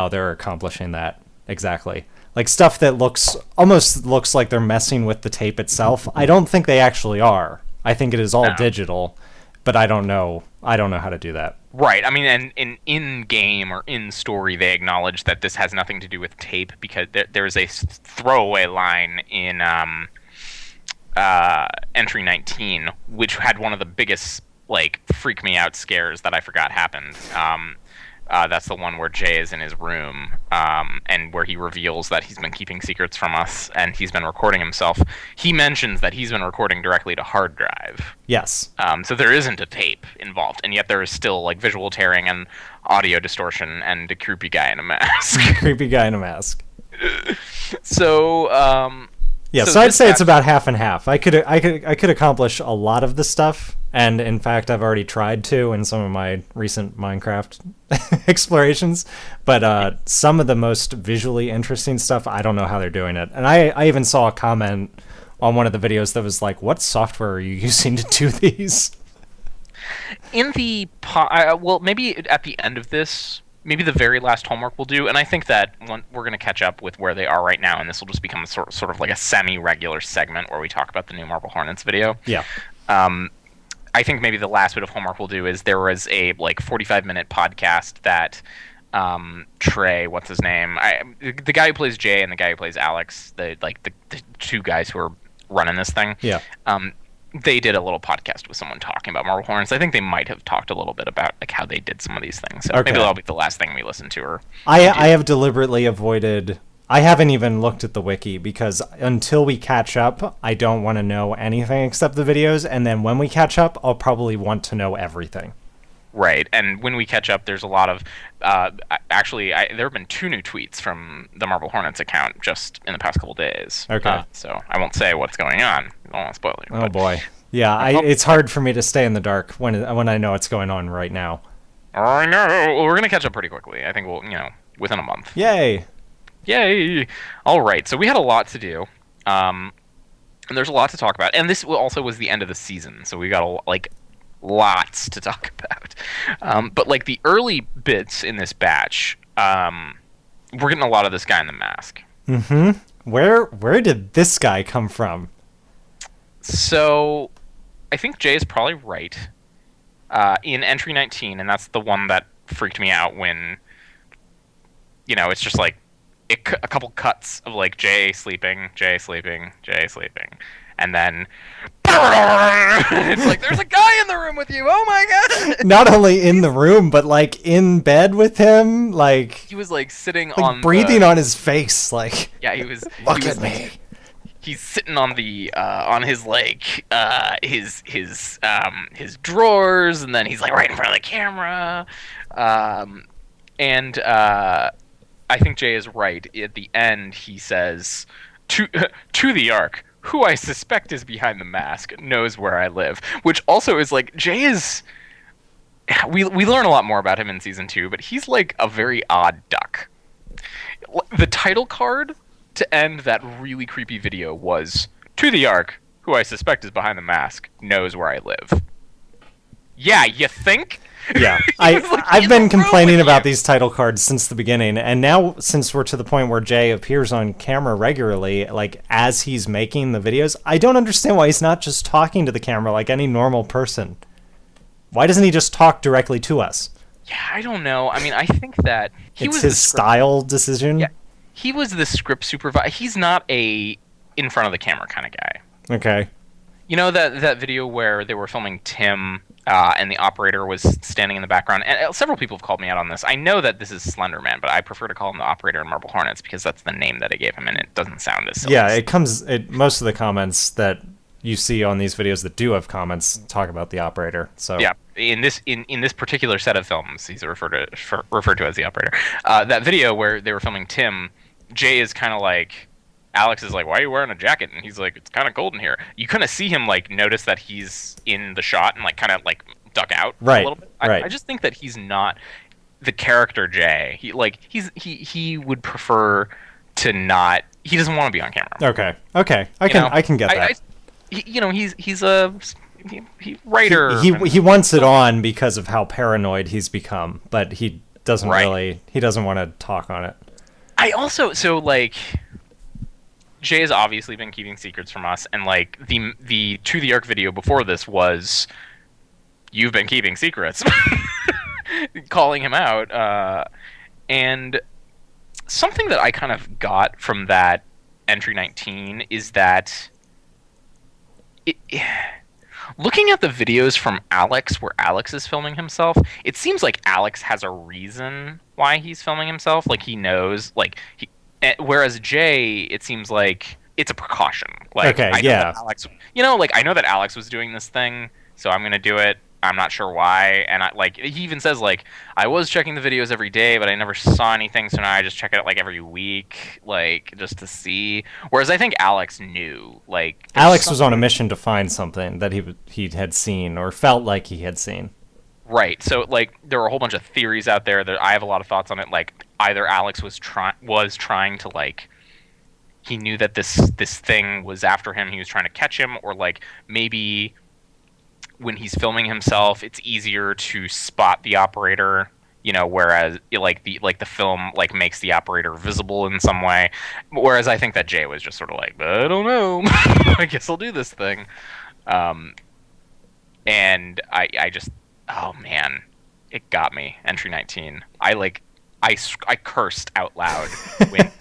they're accomplishing that exactly. Stuff that almost looks like they're messing with the tape itself. I don't think they actually are. I think it is all digital, but I don't know how to do that. Right. I mean, and in game or in story, they acknowledge that this has nothing to do with tape because there's a throwaway line in entry 19, which had one of the biggest freak me out scares that I forgot happened. That's the one where Jay is in his room, and where he reveals that he's been keeping secrets from us and he's been recording himself. He mentions that he's been recording directly to hard drive. Yes. So there isn't a tape involved, and yet there is still visual tearing and audio distortion and a creepy guy in a mask. Creepy guy in a mask. So, so I'd say it's about half and half. I could accomplish a lot of the stuff, and in fact, I've already tried to in some of my recent Minecraft explorations. But some of the most visually interesting stuff, I don't know how they're doing it. And I even saw a comment on one of the videos that was like, "What software are you using to do these?" In the maybe at the end of this. Maybe the very last homework we'll do, and I think that we're going to catch up with where they are right now, and this will just become sort of like a semi-regular segment where we talk about the new Marble Hornets video. Yeah. I think maybe the last bit of homework we'll do is there was a 45-minute podcast that Trey, what's his name? The guy who plays Jay and the guy who plays Alex, the two guys who are running this thing. Yeah. They did a little podcast with someone talking about Marble Hornets. I think they might have talked a little bit about how they did some of these things. So maybe that'll be the last thing we listen to. Or I have deliberately avoided. I haven't even looked at the wiki because until we catch up, I don't want to know anything except the videos. And then when we catch up, I'll probably want to know everything. Right, and when we catch up, there's a lot of actually. There have been 2 new tweets from the Marble Hornets account just in the past couple days. Okay, so I won't say what's going on. I don't want to spoil it. Oh boy, yeah, it's hard for me to stay in the dark when I know what's going on right now. I know. Well, we're gonna catch up pretty quickly. I think we'll within a month. Yay! All right, so we had a lot to do, and there's a lot to talk about, and this also was the end of the season, so we got lots to talk about. But the early bits in this batch, we're getting a lot of this guy in the mask. Mm-hmm. Where did this guy come from? So I think Jay is probably right in entry 19, and that's the one that freaked me out when, it's just like a couple cuts of like Jay sleeping, Jay sleeping, Jay sleeping, and then it's like there's a guy in the room with you. Oh my god! Not only in the room, but like in bed with him, like He was like sitting like on breathing on his face, like yeah, he was look he was, at me. He's sitting on the on his like his drawers, and then he's like right in front of the camera, and I think Jay is right. At the end, he says to the Ark, who I suspect is behind the mask knows where I live, which also is like Jay is. We learn a lot more about him in season 2, but he's like a very odd duck. The title card to end that really creepy video was to the Ark, who I suspect is behind the mask, knows where I live. Yeah, you think? Yeah, I've been complaining about these title cards since the beginning, and now since we're to the point where Jay appears on camera regularly, like as he's making the videos, I don't understand why he's not just talking to the camera like any normal person. Why doesn't he just talk directly to us? Yeah, I don't know. I mean, I think that it's his style decision. Yeah, he was the script supervisor. He's not a in front of the camera kind of guy. Okay. You know that video where they were filming Tim and the operator was standing in the background? And several people have called me out on this. I know that this is Slenderman, but I prefer to call him the operator in Marble Hornets because that's the name that I gave him, and it doesn't sound as silly. Yeah, most of the comments that you see on these videos that do have comments talk about the operator. So yeah, in this particular set of films, he's referred to as the operator. That video where they were filming Tim, Jay is kind of like, Alex is like, why are you wearing a jacket? And he's like, it's kind of cold in here. You kind of see him like notice that he's in the shot and like kind of like duck out a little bit. I just think that he's not the character Jay. He would prefer to not. He doesn't want to be on camera. Okay. I can get that. He's a writer. He wants it on because of how paranoid he's become, but he doesn't want to talk on it. I also Jay has obviously been keeping secrets from us, and like the To the Ark video before this was, you've been keeping secrets, calling him out, and something that I kind of got from that entry 19 is that looking at the videos from Alex where Alex is filming himself, it seems like Alex has a reason why he's filming himself. Like he knows, whereas Jay, it seems like it's a precaution. Like, I know that Alex was doing this thing, so I'm gonna do it. I'm not sure why, and he even says like, I was checking the videos every day, but I never saw anything, so now I just check it like every week, like just to see. Whereas I think Alex knew, like Alex was on a mission to find something that he had seen or felt like he had seen. Right. So like there were a whole bunch of theories out there that I have a lot of thoughts on it. Like either Alex was trying to like, he knew that this thing was after him, he was trying to catch him, or like maybe when he's filming himself, it's easier to spot the operator, whereas the film like makes the operator visible in some way. Whereas I think that Jay was just sort of like, I don't know, I guess I'll do this thing. And I just, oh man, it got me. Entry 19. I cursed out loud when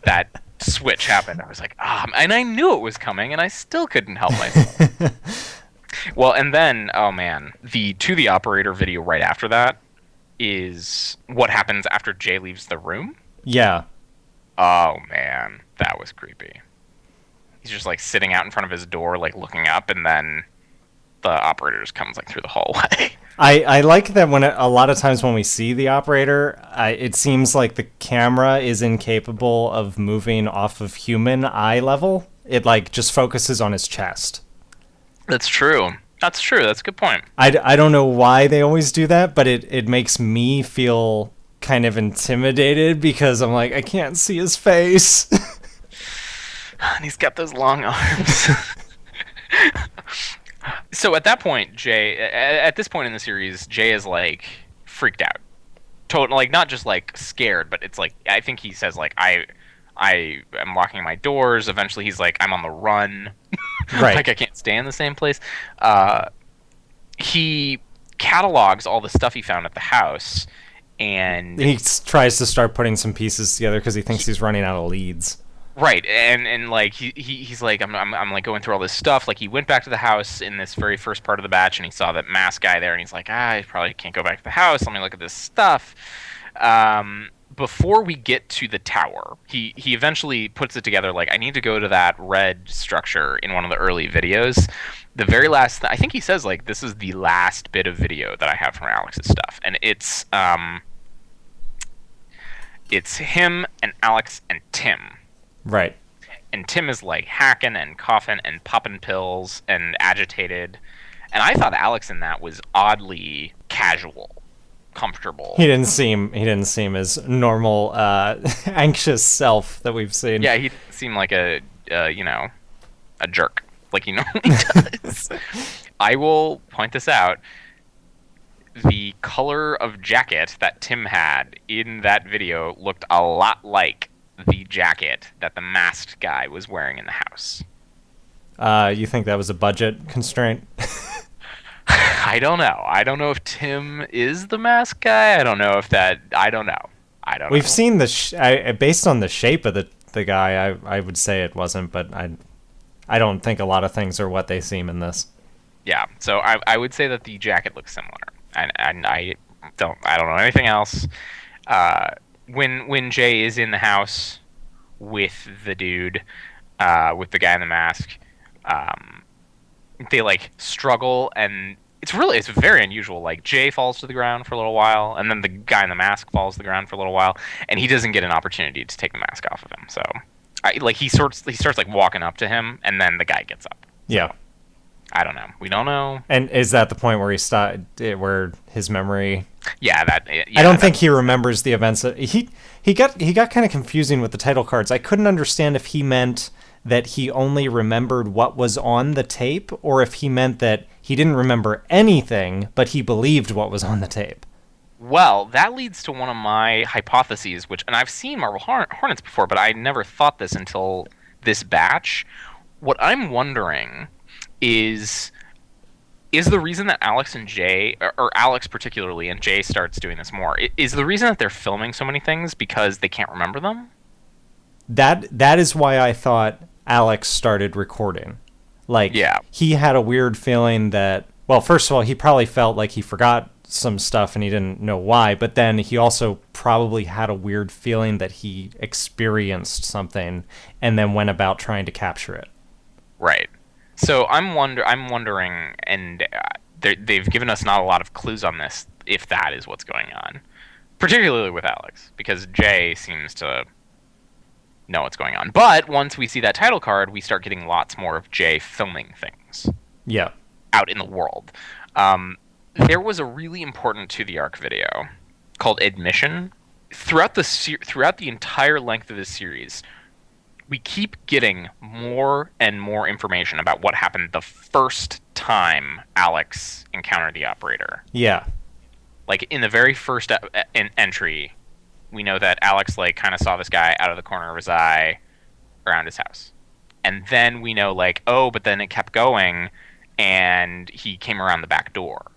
that switch happened. I was like, and I knew it was coming, and I still couldn't help myself. Well, and then, oh man, the To the Operator video right after that is what happens after Jay leaves the room. Yeah. Oh man, that was creepy. He's just like sitting out in front of his door, like looking up, and then the operator just comes like through the hallway. I like that when a lot of times when we see the operator, it seems like the camera is incapable of moving off of human eye level. It like just focuses on his chest. That's true. That's a good point. I don't know why they always do that, but it makes me feel kind of intimidated because I'm like, I can't see his face. And he's got those long arms. So at that point, at this point in the series, Jay is like freaked out. Total, like not just like scared, but it's like, I think he says like, I am locking my doors. Eventually he's like, I'm on the run. Right. Like I can't stay in the same place. He catalogs all the stuff he found at the house, and He tries to start putting some pieces together because he thinks he's running out of leads. right, and like he's like I'm like going through all this stuff. Like he went back to the house in this very first part of the batch, and he saw that mask guy there, and he's like, I probably can't go back to the house. Let me look at this stuff. Before we get to the tower, he eventually puts it together. Like, I need to go to that red structure in one of the early videos. The very last, I think he says, like, this is the last bit of video that I have from Alex's stuff, and it's him and Alex and Tim. Right. And Tim is like hacking and coughing and popping pills and agitated, and I thought Alex in that was oddly casual. Comfortable. He didn't seem his normal anxious self that we've seen. Yeah, he didn't seem like a jerk like he normally does. I will point this out. The color of jacket that Tim had in that video looked a lot like the jacket that the masked guy was wearing in the house. You think that was a budget constraint? I don't know. I don't know if Tim is the mask guy. I don't know if that. I don't know. We've seen the based on the shape of the guy. I would say it wasn't, but I don't think a lot of things are what they seem in this. Yeah. So I would say that the jacket looks similar, and I don't know anything else. When Jay is in the house with the dude, with the guy in the mask, they like struggle, and it's very unusual. Like, Jay falls to the ground for a little while, and then the guy in the mask falls to the ground for a little while, and he doesn't get an opportunity to take the mask off of him. So, he starts like walking up to him, and then the guy gets up. Yeah. I don't know. We don't know. And is that the point where where his memory? Yeah, I don't think he remembers the events. He got kind of confusing with the title cards. I couldn't understand if he meant that he only remembered what was on the tape, or if he meant that he didn't remember anything, but he believed what was on the tape. Well, that leads to one of my hypotheses, and I've seen Marble Hornets before, but I never thought this until this batch. What I'm wondering is the reason that Alex and Jay, or Alex particularly, and Jay starts doing this more, is the reason that they're filming so many things because they can't remember them? That is why I thought Alex started recording. Like, yeah. He had a weird feeling that, well, first of all, he probably felt like he forgot some stuff and he didn't know why, but then he also probably had a weird feeling that he experienced something and then went about trying to capture it. Right. So I'm wondering, and they've given us not a lot of clues on this, if that is what's going on, particularly with Alex, because Jay seems to know what's going on. But once we see that title card, we start getting lots more of Jay filming things. Yeah. Out in the world. There was a really important to the arc video called Admission. Throughout the entire length of this series, we keep getting more and more information about what happened the first time Alex encountered the operator. Yeah. Like, in the very first entry, we know that Alex, like, kind of saw this guy out of the corner of his eye around his house. And then we know, like, oh, but then it kept going, and he came around the back door.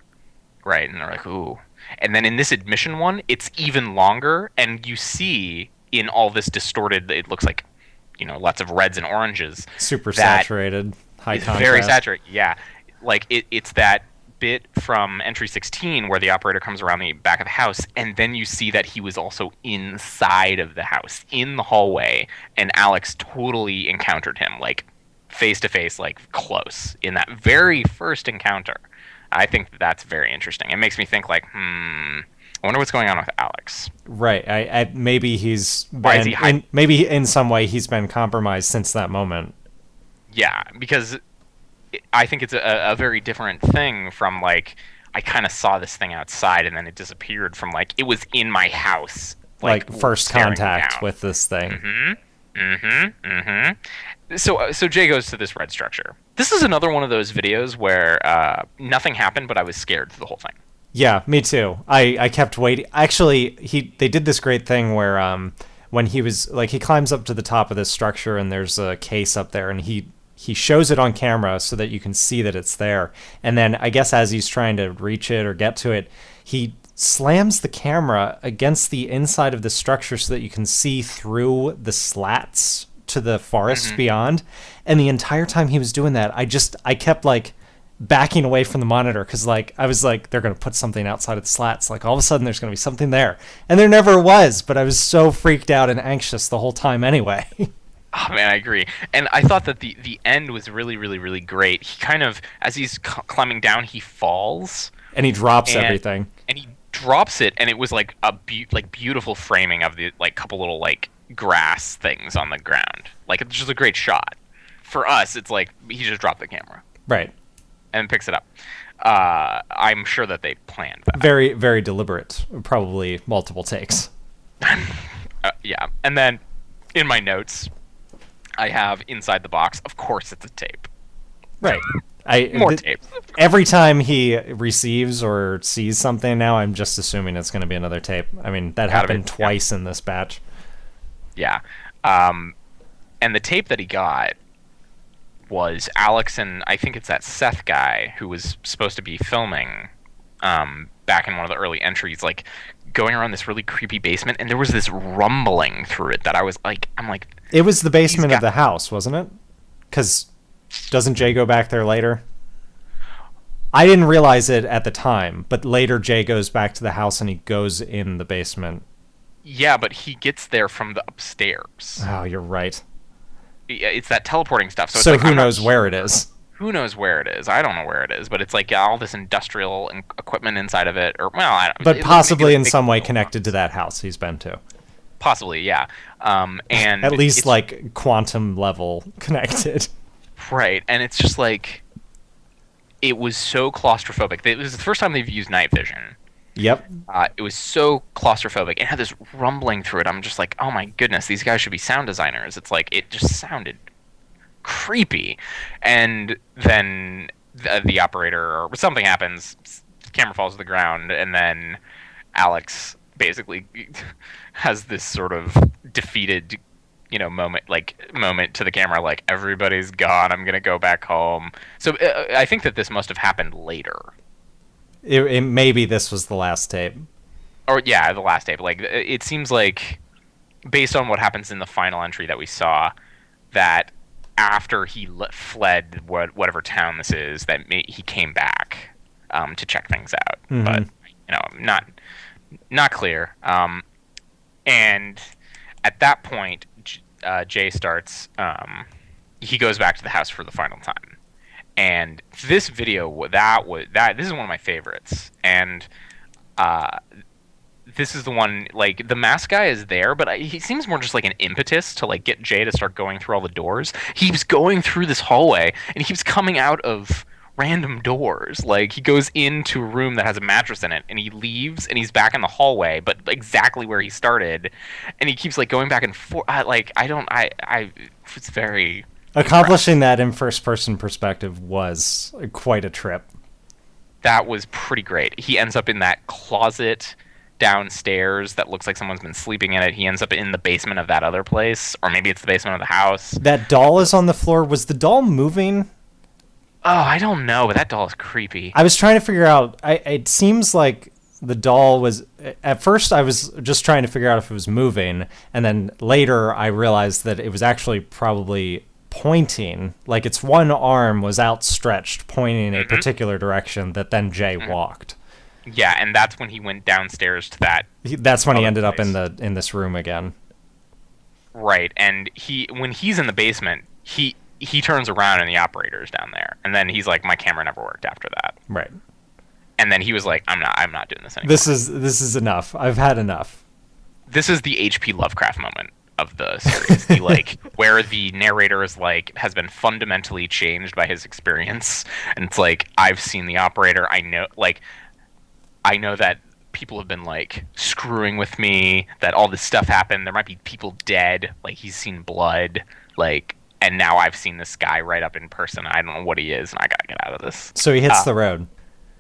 Right? And they're like, ooh. And then in this Admission one, it's even longer, and you see in all this distorted, it looks like, lots of reds and oranges. Super saturated, high contrast. Very saturated, yeah. Like, it's that bit from entry 16 where the operator comes around the back of the house, and then you see that he was also inside of the house, in the hallway, and Alex totally encountered him, like, face-to-face, like, close, in that very first encounter. I think that's very interesting. It makes me think, like, I wonder what's going on with Alex. Right. Maybe maybe in some way he's been compromised since that moment. Yeah, because I think it's a very different thing from, like, I kind of saw this thing outside and then it disappeared, from, like, it was in my house. Like first contact with this thing. So Jay goes to this red structure. This is another one of those videos where nothing happened, but I was scared through the whole thing. Yeah, me too. I kept waiting. Actually, they did this great thing where when he was, like, he climbs up to the top of this structure and there's a case up there, and he he shows it on camera so that you can see that it's there. And then I guess as he's trying to reach it or get to it, he slams the camera against the inside of the structure so that you can see through the slats to the forest beyond. And the entire time he was doing that, I kept like backing away from the monitor because like I was like, they're going to put something outside of the slats. Like all of a sudden there's going to be something there. And there never was, but I was so freaked out and anxious the whole time anyway. Oh man, I agree. And I thought that the end was really, really, really great. He kind of, as he's climbing down, he falls. And he drops everything. And he drops it, and it was like a beautiful framing of the like couple little like grass things on the ground. Like it's just a great shot. For us, it's like he just dropped the camera. Right. And picks it up. I'm sure that they planned that. Very, very deliberate. Probably multiple takes. Yeah. And then in my notes, I have inside the box, of course it's a tape. Right. More tapes. Every time he receives or sees something now, I'm just assuming it's going to be another tape. I mean, that happened twice in this batch. Yeah. And the tape that he got was Alex and I think it's that Seth guy who was supposed to be filming back in one of the early entries, like going around this really creepy basement, and there was this rumbling through it that I'm like... It was the basement of the house, wasn't it? Because doesn't Jay go back there later? I didn't realize it at the time, but later Jay goes back to the house and he goes in the basement. Yeah, but he gets there from the upstairs. Oh, you're right. It's that teleporting stuff. So, so it's like, who knows where it is? Who knows where it is? I don't know where it is, but it's like all this industrial equipment inside of it, or well, I don't. But possibly in some way connected to that house he's been to. Possibly, yeah. And at least like quantum level connected. Right, and it's just like it was so claustrophobic. It was the first time they've used night vision. Yep. It was so claustrophobic. It had this rumbling through it. I'm just like, oh my goodness, these guys should be sound designers. It's like it just sounded creepy. And then the operator or something happens, the camera falls to the ground, and then Alex basically has this sort of defeated, moment to the camera, like everybody's gone, I'm gonna go back home. So I think that this must have happened later. Maybe this was the last tape. Or yeah, the last tape. Like it seems like, based on what happens in the final entry that we saw, that after he fled whatever town this is, that he came back to check things out. Mm-hmm. But not clear. And at that point, Jay starts. He goes back to the house for the final time. And this video, this is one of my favorites. And this is the one, like, the mask guy is there, but he seems more just like an impetus to, like, get Jay to start going through all the doors. He keeps going through this hallway, and he keeps coming out of random doors. Like, he goes into a room that has a mattress in it, and he leaves, and he's back in the hallway, but exactly where he started. And he keeps, like, going back and forth. It's very... Accomplishing that in first-person perspective was quite a trip. That was pretty great. He ends up in that closet downstairs that looks like someone's been sleeping in it. He ends up in the basement of that other place, or maybe it's the basement of the house. That doll is on the floor. Was the doll moving? Oh, I don't know, but that doll is creepy. I was trying to figure out... It seems like the doll was... At first, I was just trying to figure out if it was moving, and then later I realized that it was actually probably pointing, like its one arm was outstretched, pointing in a particular direction that then Jay walked. Yeah, and that's when he went downstairs to that. That's when he ended up in this room again. Right, and when he's in the basement, he turns around and the operator's down there, and then he's like, my camera never worked after that. Right. And then he was like, I'm not doing this anymore. This is enough. I've had enough. This is the H.P. Lovecraft moment of the series, where the narrator is has been fundamentally changed by his experience, and it's like, I've seen the operator. I know that people have been screwing with me, that all this stuff happened. There might be people dead. He's seen blood. And now I've seen this guy right up in person. I don't know what he is, and I gotta get out of this. So he hits the road.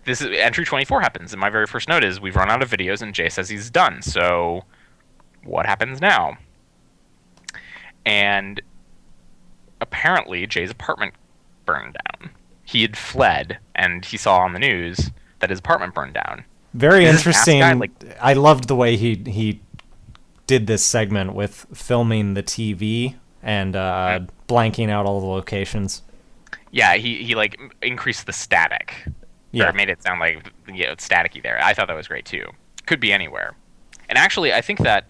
This is entry 24 happens, and my very first note is we've run out of videos, and Jay says he's done. So what happens now? And apparently Jay's apartment burned down. He had fled, and he saw on the news that his apartment burned down. Very Is this mask interesting. guy, like, I loved the way he did this segment with filming the TV and blanking out all the locations. yeah, he like increased the static. Yeah. Or made it sound like it's staticky there. I thought that was great too. Could be anywhere. And actually, I think that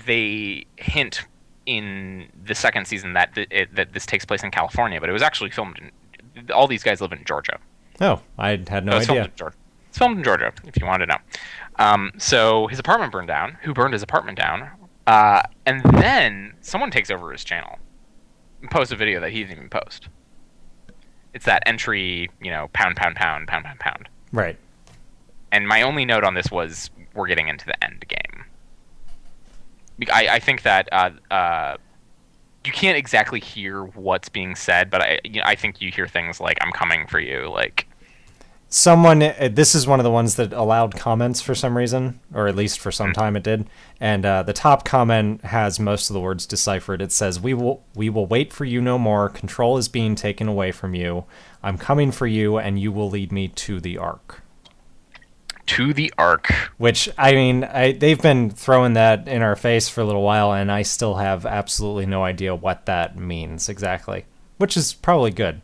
they hint in the second season that that this takes place in California, but it was actually filmed in. All these guys live in Georgia. Oh, I had no idea. It's filmed in Georgia, if you wanted to know. So his apartment burned down. Who burned his apartment down? And then someone takes over his channel and posts a video that he didn't even post. It's that entry, pound, pound, pound, pound, pound, pound. Right. And my only note on this was we're getting into the end game. I think that you can't exactly hear what's being said, but I think you hear things like "I'm coming for you," like. This is one of the ones that allowed comments for some reason, or at least for some time it did. And the top comment has most of the words deciphered. It says, we will wait for you no more. Control is being taken away from you. I'm coming for you, and you will lead me to the Ark. To the Ark. Which, I mean, they've been throwing that in our face for a little while, and I still have absolutely no idea what that means exactly. Which is probably good.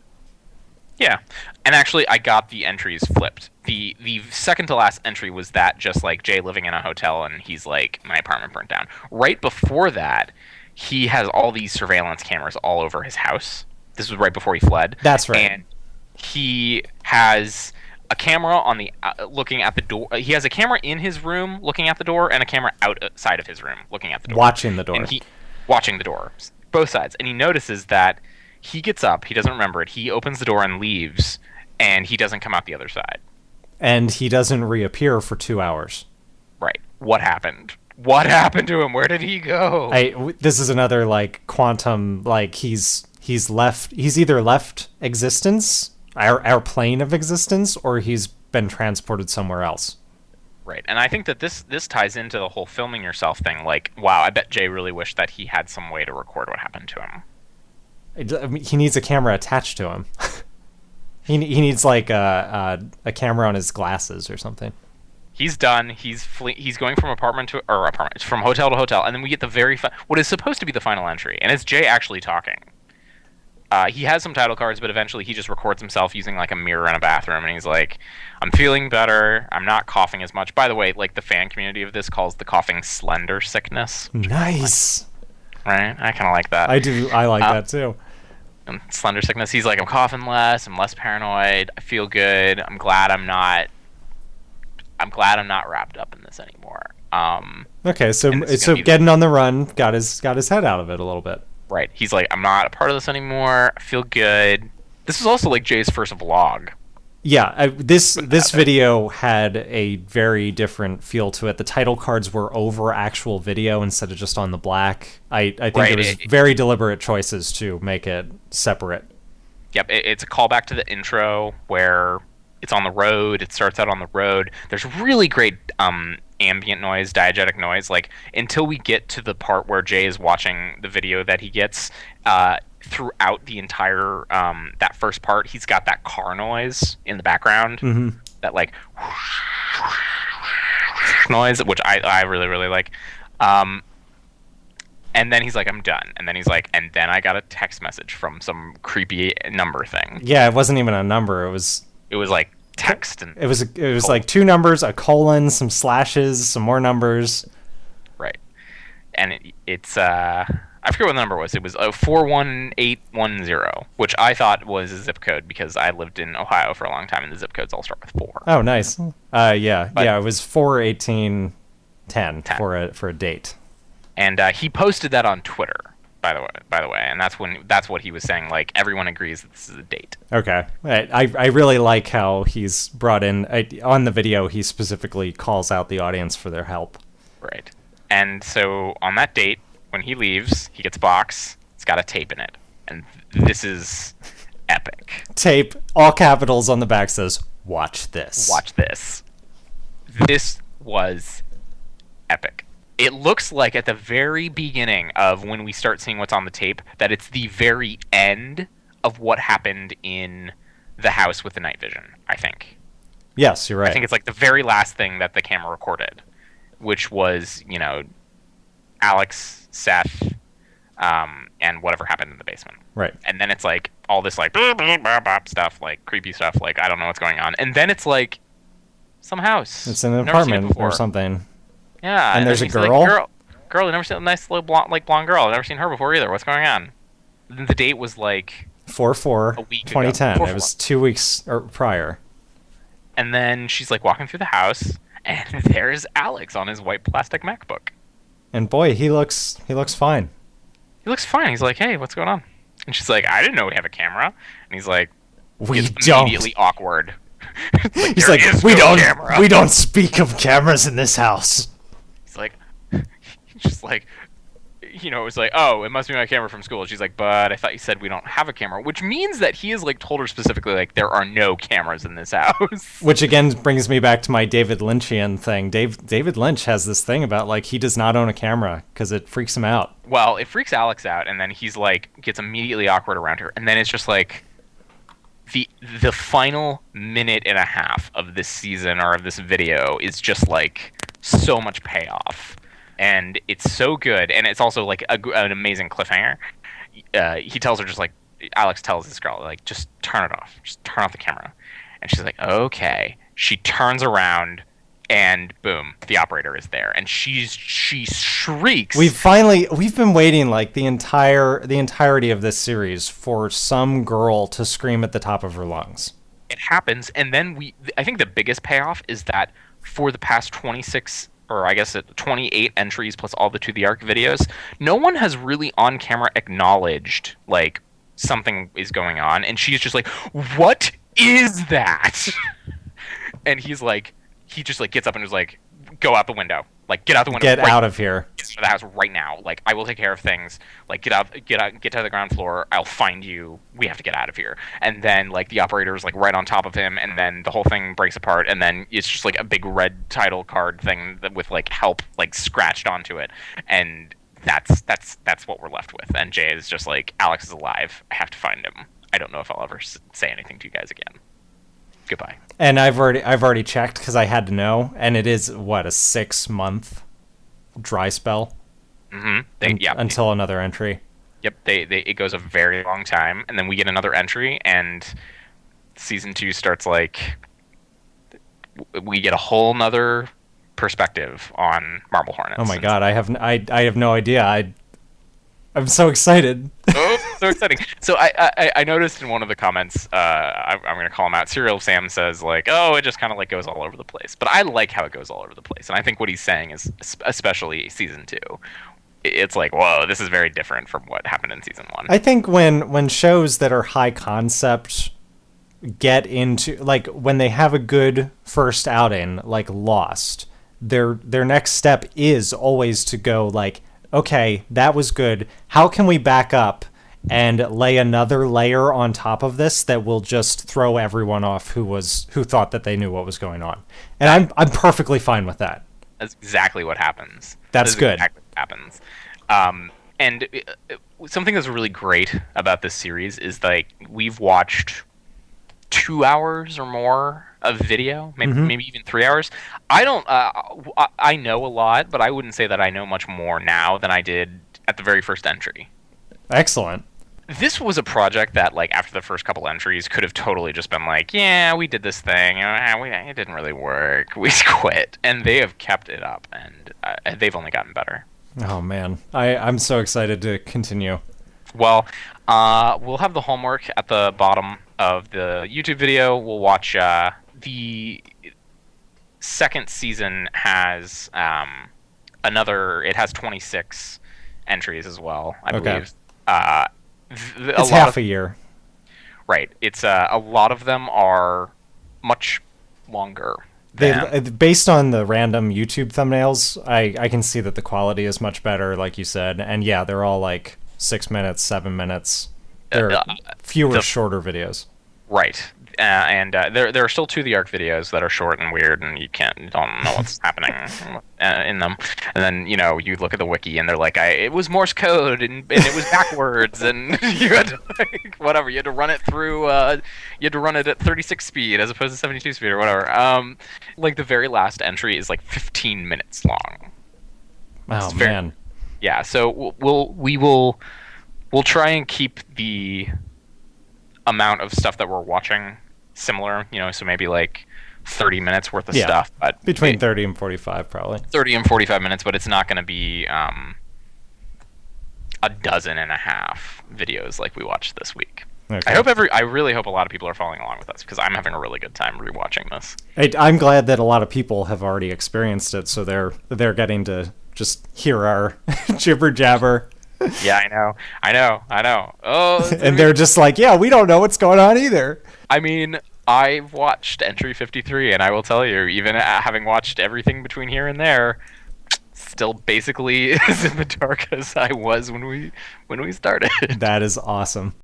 Yeah, and actually, I got the entries flipped. The second to last entry was that just like Jay living in a hotel, and he's like, my apartment burnt down. Right before that, he has all these surveillance cameras all over his house. This was right before he fled. That's right. And he has a camera on the looking at the door. He has a camera in his room looking at the door, and a camera outside of his room looking at the door. Watching the door. And watching the door, both sides, and he notices that. He gets up, he doesn't remember it, he opens the door and leaves, and he doesn't come out the other side. And he doesn't reappear for 2 hours. Right. What happened? What happened to him? Where did he go? This is another, like, quantum, like, he's either left existence, our plane of existence, or he's been transported somewhere else. Right, and I think that this ties into the whole filming yourself thing, like, wow, I bet Jay really wished that he had some way to record what happened to him. He needs a camera attached to him. he needs like a camera on his glasses or something. He's done. He's going from from hotel to hotel, and then we get the what is supposed to be the final entry, and it's Jay actually talking. He has some title cards, but eventually he just records himself using like a mirror in a bathroom, and he's like, "I'm feeling better. I'm not coughing as much." By the way, like the fan community of this calls the coughing slender sickness. Nice. Right? I kind of like that. I do. I like that too. And slender sickness. He's like, I'm coughing less. I'm less paranoid. I feel good. I'm glad I'm not wrapped up in this anymore. Okay, so getting on the run got his head out of it a little bit. Right. He's like, I'm not a part of this anymore. I feel good. This is also like Jay's first vlog. Yeah, this video had a very different feel to it. The title cards were over actual video instead of just on the black. I think it was very deliberate choices to make it separate. Yep, it's a callback to the intro where it's on the road. It starts out on the road. There's really great ambient noise, diegetic noise. Like until we get to the part where Jay is watching the video that he gets. Throughout the entire that first part, he's got that car noise in the background, that like noise, which I really really like. And then he's like, I'm done. And then he's like, and then I got a text message from some creepy number thing. Yeah, it wasn't even a number. It was like text, and it was like 2 numbers, a colon, some slashes, some more numbers. Right, and it's I forget what the number was. It was 41810, which I thought was a zip code because I lived in Ohio for a long time, and the zip codes all start with 4. Oh, nice. Yeah, it was 41810 for a date. And he posted that on Twitter, by the way, and that's what he was saying. Like everyone agrees that this is a date. Okay, I really like how he's brought in on the video. He specifically calls out the audience for their help. Right, and so on that date. When he leaves, he gets a box. It's got a tape in it. And this is epic. Tape, all capitals on the back says, watch this. Watch this. This was epic. It looks like at the very beginning of when we start seeing what's on the tape that it's the very end of what happened in the house with the night vision, I think. Yes, you're right. I think it's like the very last thing that the camera recorded, which was, you know, Alex, Seth, and whatever happened in the basement. Right. And then it's like all this like stuff, like creepy stuff, like I don't know what's going on. And then it's like some house. It's an Never seen it apartment before. or something. Yeah. And there's a he's like, girl? girl, you never seen a nice little blonde girl. I've never seen her before either. What's going on? The date was like 4/4, a week ago. 2010. 4/4. It was 2 weeks prior. And then she's like walking through the house, and there's Alex on his white plastic MacBook. And boy, he looks fine. He looks fine. He's like, hey, what's going on? And she's like, I didn't know we have a camera. And he's like, We it's don't. immediately awkward. He's "There like, is we no don't camera." we don't speak of cameras in this house. He's like, he's just like, you know, it was like, oh, it must be my camera from school. She's like, but I thought you said we don't have a camera, which means that he has like told her specifically like there are no cameras in this house. Which again brings me back to my David Lynchian thing. David Lynch has this thing about like he does not own a camera because it freaks him out. Well, it freaks Alex out, and then he's like gets immediately awkward around her, and then it's just like the final minute and a half of this season or of this video is just like so much payoff. And it's so good, and it's also like an amazing cliffhanger. He tells her just like Alex tells this girl like just turn it off, just turn off the camera, and she's like okay. She turns around, and boom, the operator is there, and she shrieks. We've been waiting like the entirety of this series for some girl to scream at the top of her lungs. It happens, and then I think the biggest payoff is that for the past 26. Or I guess 28 entries plus all the To the Arc videos, no one has really on camera acknowledged like something is going on, and she's just like, "What is that?" And he just like gets up and is like, "Go out the window, like get out the window, Get out of here, get out of the house right now. Like I will take care of things. Like get to the ground floor. I'll find you. We have to get out of here." And then like the operator is like right on top of him, and then the whole thing breaks apart, and then it's just like a big red title card thing with like help like scratched onto it, and that's what we're left with. And Jay is just like, Alex is alive. I have to find him. I don't know if I'll ever say anything to you guys again. Goodbye. And I've already checked because I had to know, and it is what, a 6-month dry spell. Mm-hmm. Until another entry. Yep. It goes a very long time, and then we get another entry, and season 2 starts like we get a whole nother perspective on Marble Hornets. Oh my god, I have no idea. I'm so excited. Oh, so exciting. So I noticed in one of the comments, I'm going to call him out, Serial Sam says, like, oh, it just kind of like goes all over the place. But I like how it goes all over the place. And I think what he's saying is, especially season 2, it's like, whoa, this is very different from what happened in season 1. I think when shows that are high concept get into, like, when they have a good first outing, like Lost, their next step is always to go, like, okay, that was good. How can we back up and lay another layer on top of this that will just throw everyone off who thought that they knew what was going on? And I'm perfectly fine with that. That's exactly what happens. That's good. Exactly what happens. And something that's really great about this series is like we've watched 2 hours or more of video, maybe even 3 hours. I don't. I know a lot, but I wouldn't say that I know much more now than I did at the very first entry. Excellent. This was a project that, like, after the first couple entries, could have totally just been like, yeah, we did this thing, it didn't really work, we quit, and they have kept it up, and they've only gotten better. Oh man, I'm so excited to continue. Well, we'll have the homework at the bottom of the YouTube video. We'll watch the second season has it has 26 entries as well, I believe. It's half a year. Right. It's a lot of them are much longer. Based on the random YouTube thumbnails, I can see that the quality is much better, like you said. And yeah, they're all like 6 minutes, 7 minutes. They're fewer, shorter videos. Right. There are still 2 of the arc videos that are short and weird, and you don't know what's happening in them. And then you look at the wiki, and they're like, it was Morse code, and it was backwards, and you had to whatever. You had to run it through. You had to run it at 36 speed as opposed to 72 speed or whatever. Like the very last entry is like 15 minutes long. Oh man. Yeah. So we'll try and keep the amount of stuff that we're watching similar, so maybe like 30 minutes worth of stuff, but between 30 and 45 probably. 30 and 45 minutes, but it's not going to be a dozen and a half videos like we watched this week. Okay. I really hope a lot of people are following along with us, because I'm having a really good time rewatching this. I'm glad that a lot of people have already experienced it, so they're getting to just hear our jibber jabber. Yeah, I know. Oh, and they're just like, yeah, we don't know what's going on either. I mean, I've watched Entry 53, and I will tell you, even having watched everything between here and there, still basically as in the dark as I was when we started. That is awesome.